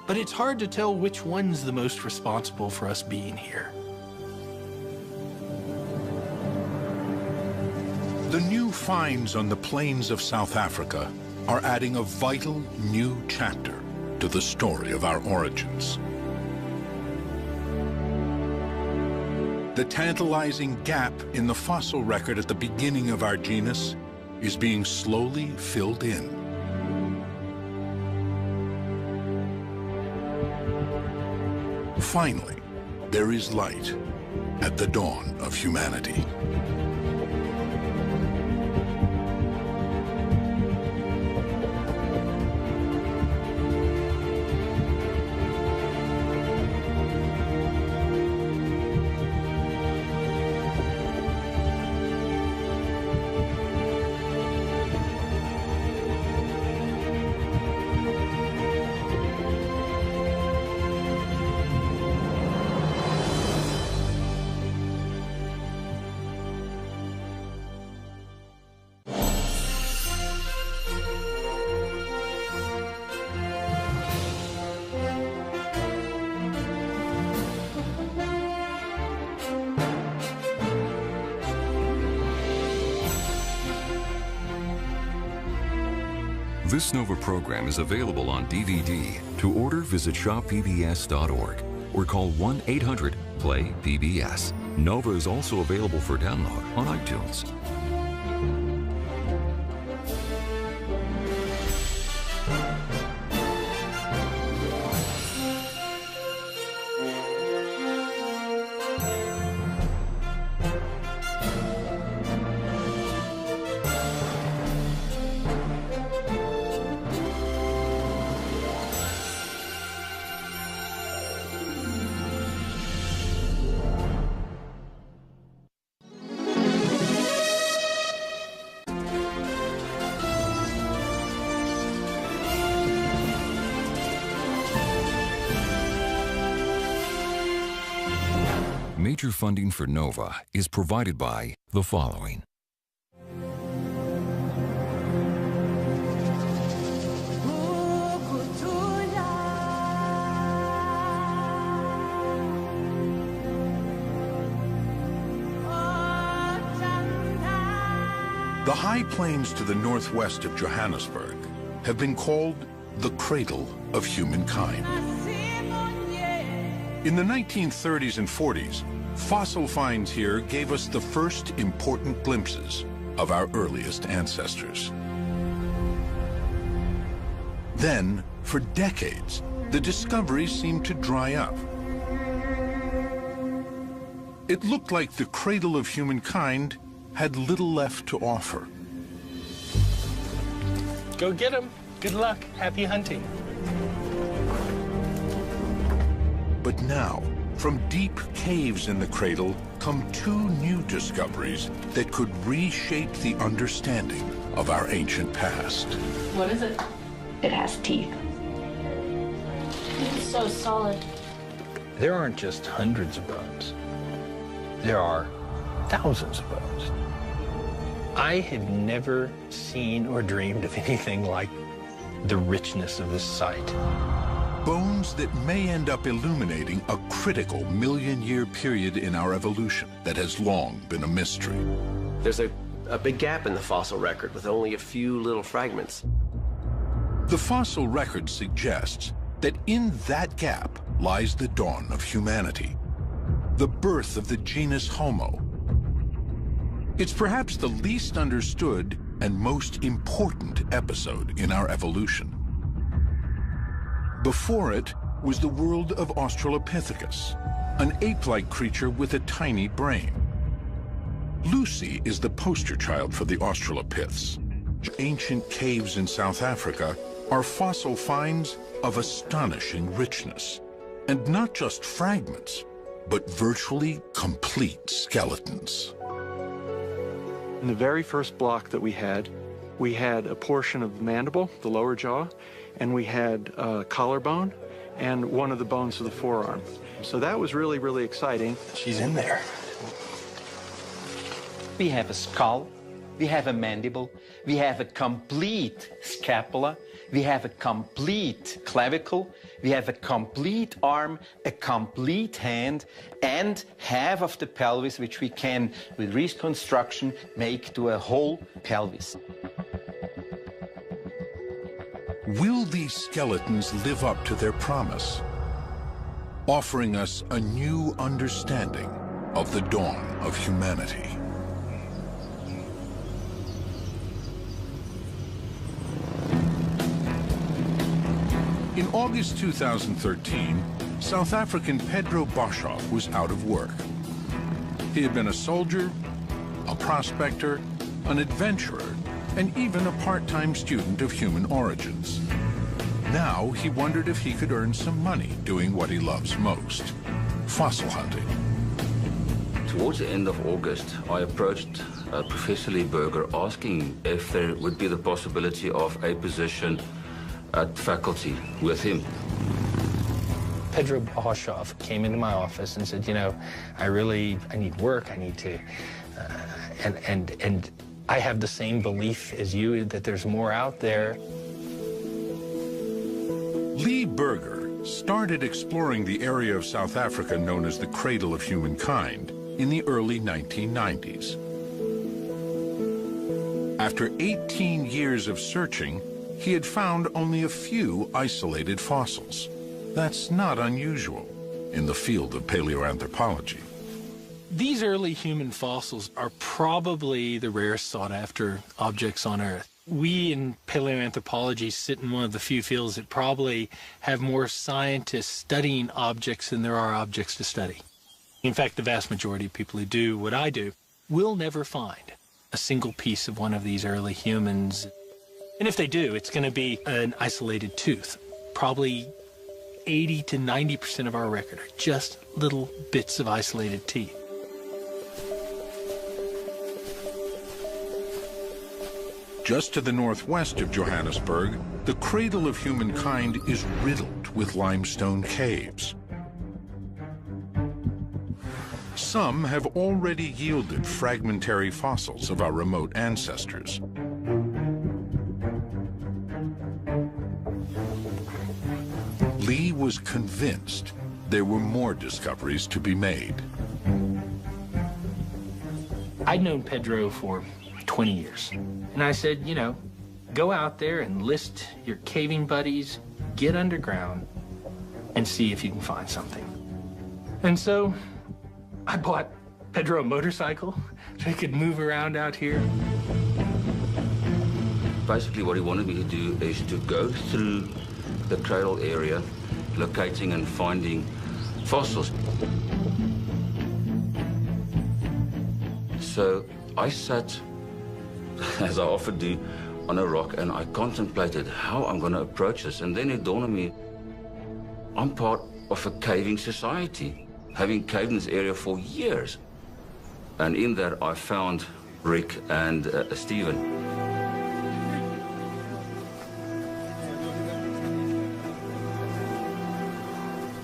But it's hard to tell which one's the most responsible for us being here. The new finds on the plains of South Africa are adding a vital new chapter to the story of our origins. The tantalizing gap in the fossil record at the beginning of our genus is being slowly filled in. Finally, there is light at the dawn of humanity. This NOVA program is available on DVD. To order, visit shoppbs.org or call 1-800-PLAY-PBS. NOVA is also available for download on iTunes. Major funding for NOVA is provided by the following. The high plains to the northwest of Johannesburg have been called the cradle of humankind. In the 1930s and 40s, fossil finds here gave us the first important glimpses of our earliest ancestors. Then, for decades, the discoveries seemed to dry up. It looked like the cradle of humankind had little left to offer. Go get them. Good luck. Happy hunting. But now, from deep caves in the cradle come two new discoveries that could reshape the understanding of our ancient past. What is it? it has teeth. It's so solid. There aren't just hundreds of bones. There are thousands of bones. I had never seen or dreamed of anything like the richness of this site. Bones that may end up illuminating a critical million-year period in our evolution that has long been a mystery. There's a big gap in the fossil record with only a few little fragments. The fossil record suggests that in that gap lies the dawn of humanity, the birth of the genus Homo. It's perhaps the least understood and most important episode in our evolution. Before it was the world of Australopithecus, an ape-like creature with a tiny brain. Lucy is the poster child for the Australopiths. Ancient caves in South Africa are fossil finds of astonishing richness, and not just fragments, but virtually complete skeletons. In the very first block that we had a portion of the mandible, the lower jaw, and we had a collarbone and one of the bones of the forearm. So that was really, really exciting. She's in there. We have a skull, we have a mandible, we have a complete scapula, we have a complete clavicle, we have a complete arm, a complete hand, and half of the pelvis, which we can, with reconstruction, make to a whole pelvis. Will these skeletons live up to their promise, offering us a new understanding of the dawn of humanity? In August 2013, South African Pedro Boshoff was out of work. He had been a soldier, a prospector, an adventurer, and even a part-time student of human origins. Now he wondered if he could earn some money doing what he loves most, fossil hunting. Towards the end of August, I approached Professor Lee Berger asking if there would be the possibility of a position at faculty with him. Pedro Boshoff came into my office and said, you know, I need work, I need to, and I have the same belief as you that there's more out there. Lee Berger started exploring the area of South Africa known as the cradle of humankind in the early 1990s. After 18 years of searching, he had found only a few isolated fossils. That's not unusual in the field of paleoanthropology. These early human fossils are probably the rarest sought-after objects on Earth. We in paleoanthropology sit in one of the few fields that probably have more scientists studying objects than there are objects to study. In fact, the vast majority of people who do what I do will never find a single piece of one of these early humans. And if they do, it's going to be an isolated tooth. Probably 80 to 90% of our record are just little bits of isolated teeth. Just to the northwest of Johannesburg, the cradle of humankind is riddled with limestone caves. Some have already yielded fragmentary fossils of our remote ancestors. Lee was convinced there were more discoveries to be made. I'd known Pedro for 20 years. And I said, you know, go out there and list your caving buddies, get underground, and see if you can find something. And so I bought Pedro a motorcycle so he could move around out here. Basically, what he wanted me to do is to go through the cradle area, locating and finding fossils. So I sat, as I often do, on a rock, and I contemplated how I'm going to approach this. And then it dawned on me, I'm part of a caving society, having caved in this area for years. And in that, I found Rick and Stephen.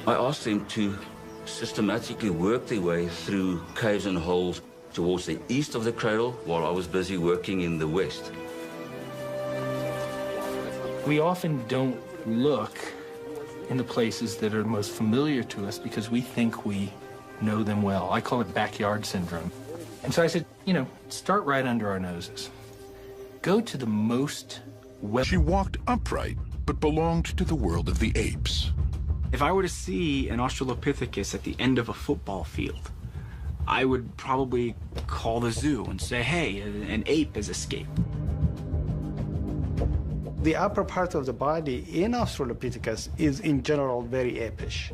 I asked them to systematically work their way through caves and holes towards the east of the cradle while I was busy working in the west. We often don't look in the places that are most familiar to us because we think we know them well. I call it backyard syndrome. And so I said, you know, start right under our noses. Go to the most well. She walked upright, but belonged to the world of the apes. If I were to see an Australopithecus at the end of a football field, I would probably call the zoo and say, hey, an ape has escaped. The upper part of the body in Australopithecus is in general very apish.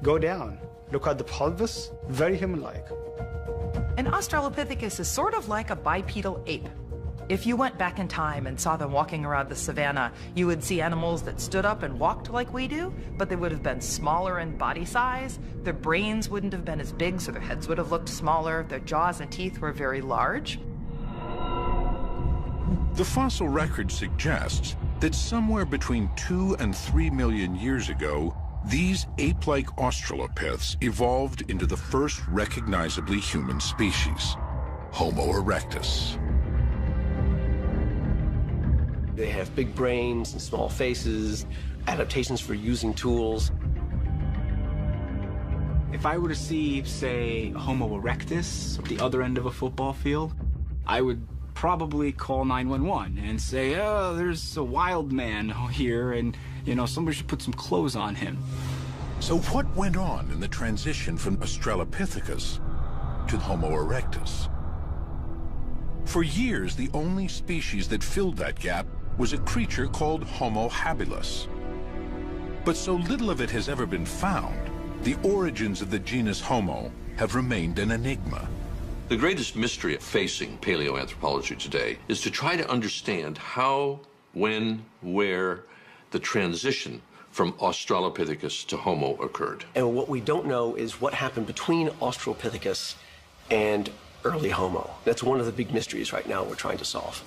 Go down, look at the pelvis, very human-like. An Australopithecus is sort of like a bipedal ape. If you went back in time and saw them walking around the savannah, you would see animals that stood up and walked like we do, but they would have been smaller in body size. Their brains wouldn't have been as big, so their heads would have looked smaller. Their jaws and teeth were very large. The fossil record suggests that somewhere between 2 and 3 million years ago, these ape-like Australopiths evolved into the first recognizably human species, Homo erectus. They have big brains and small faces, adaptations for using tools. If I were to see, say, Homo erectus at the other end of a football field, I would probably call 911 and say, oh, there's a wild man here and, you know, somebody should put some clothes on him. So what went on in the transition from Australopithecus to Homo erectus? For years, the only species that filled that gap was a creature called Homo habilis. But so little of it has ever been found, the origins of the genus Homo have remained an enigma. The greatest mystery facing paleoanthropology today is to try to understand how, when, where the transition from Australopithecus to Homo occurred. And what we don't know is what happened between Australopithecus and early Homo. That's one of the big mysteries right now we're trying to solve.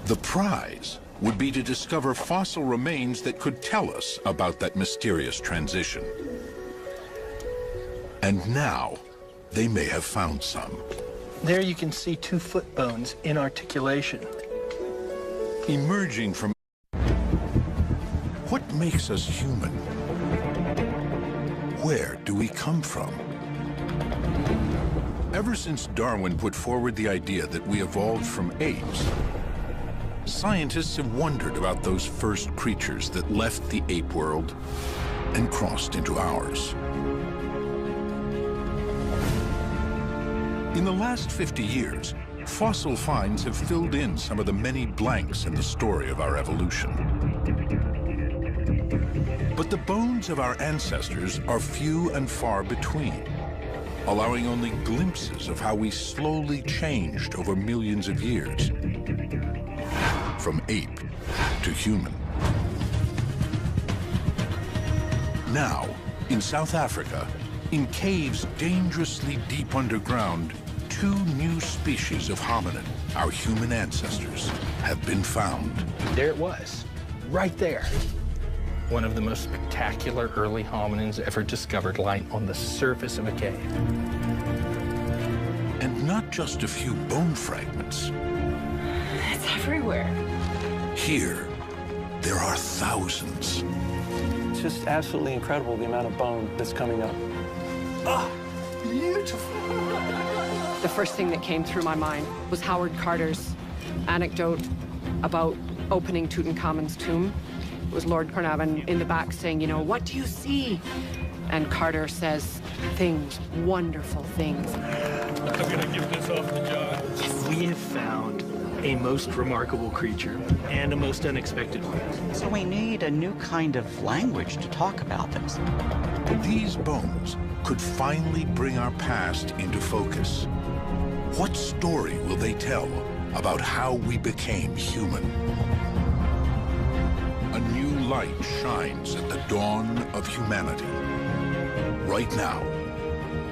The prize would be to discover fossil remains that could tell us about that mysterious transition. And now, they may have found some. There you can see 2 foot bones in articulation. Emerging from... What makes us human? Where do we come from? Ever since Darwin put forward the idea that we evolved from apes, scientists have wondered about those first creatures that left the ape world and crossed into ours. In the last 50 years, fossil finds have filled in some of the many blanks in the story of our evolution. But the bones of our ancestors are few and far between, allowing only glimpses of how we slowly changed over millions of years, from ape to human. Now, in South Africa, in caves dangerously deep underground, 2 new species of hominin, our human ancestors, have been found. There it was, right there. One of the most spectacular early hominins ever discovered lying on the surface of a cave. And not just a few bone fragments. It's everywhere. Here, there are thousands. It's just absolutely incredible the amount of bone that's coming up. Oh, beautiful. The first thing that came through my mind was Howard Carter's anecdote about opening Tutankhamun's tomb. It was Lord Carnarvon in the back saying, you know, what do you see? And Carter says, things, wonderful things. I'm gonna give this off to John. Yes. We have found a most remarkable creature and a most unexpected one. So we need a new kind of language to talk about this. These bones could finally bring our past into focus. What story will they tell about how we became human? A new light shines at the dawn of humanity. Right now,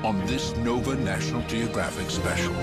on this Nova National Geographic special.